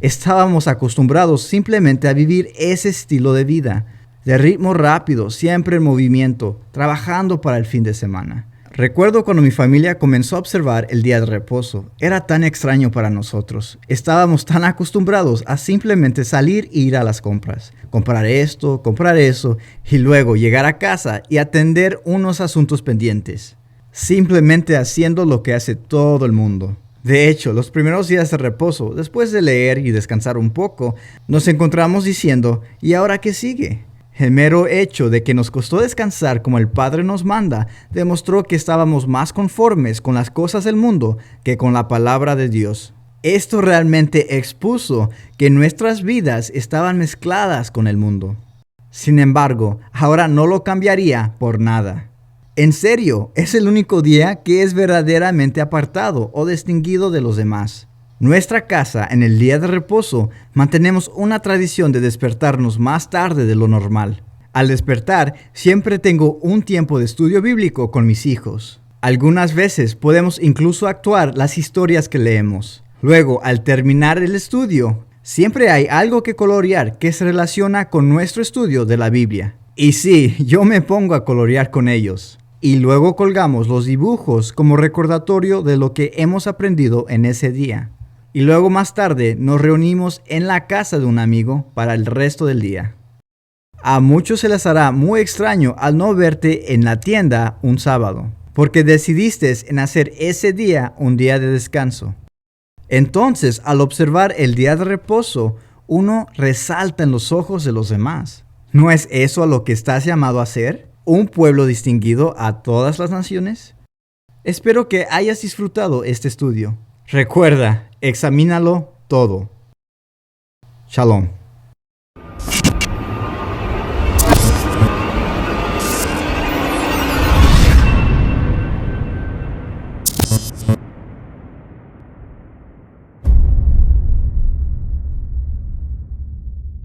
Estábamos acostumbrados simplemente a vivir ese estilo de vida, de ritmo rápido, siempre en movimiento, trabajando para el fin de semana. Recuerdo cuando mi familia comenzó a observar el día de reposo. Era tan extraño para nosotros. Estábamos tan acostumbrados a simplemente salir e ir a las compras. Comprar esto, comprar eso, y luego llegar a casa y atender unos asuntos pendientes. Simplemente haciendo lo que hace todo el mundo. De hecho, los primeros días de reposo, después de leer y descansar un poco, nos encontramos diciendo, ¿y ahora qué sigue? El mero hecho de que nos costó descansar como el Padre nos manda, demostró que estábamos más conformes con las cosas del mundo que con la palabra de Dios. Esto realmente expuso que nuestras vidas estaban mezcladas con el mundo. Sin embargo, ahora no lo cambiaría por nada. En serio, es el único día que es verdaderamente apartado o distinguido de los demás. Nuestra casa, en el día de reposo, mantenemos una tradición de despertarnos más tarde de lo normal. Al despertar, siempre tengo un tiempo de estudio bíblico con mis hijos. Algunas veces podemos incluso actuar las historias que leemos. Luego, al terminar el estudio, siempre hay algo que colorear que se relaciona con nuestro estudio de la Biblia. Y sí, yo me pongo a colorear con ellos. Y luego colgamos los dibujos como recordatorio de lo que hemos aprendido en ese día. Y luego más tarde nos reunimos en la casa de un amigo para el resto del día. A muchos se les hará muy extraño al no verte en la tienda un sábado, porque decidiste en hacer ese día un día de descanso. Entonces, al observar el día de reposo, uno resalta en los ojos de los demás. ¿No es eso a lo que estás llamado a ser? ¿Un pueblo distinguido a todas las naciones? Espero que hayas disfrutado este estudio. Recuerda, examínalo todo. Shalom.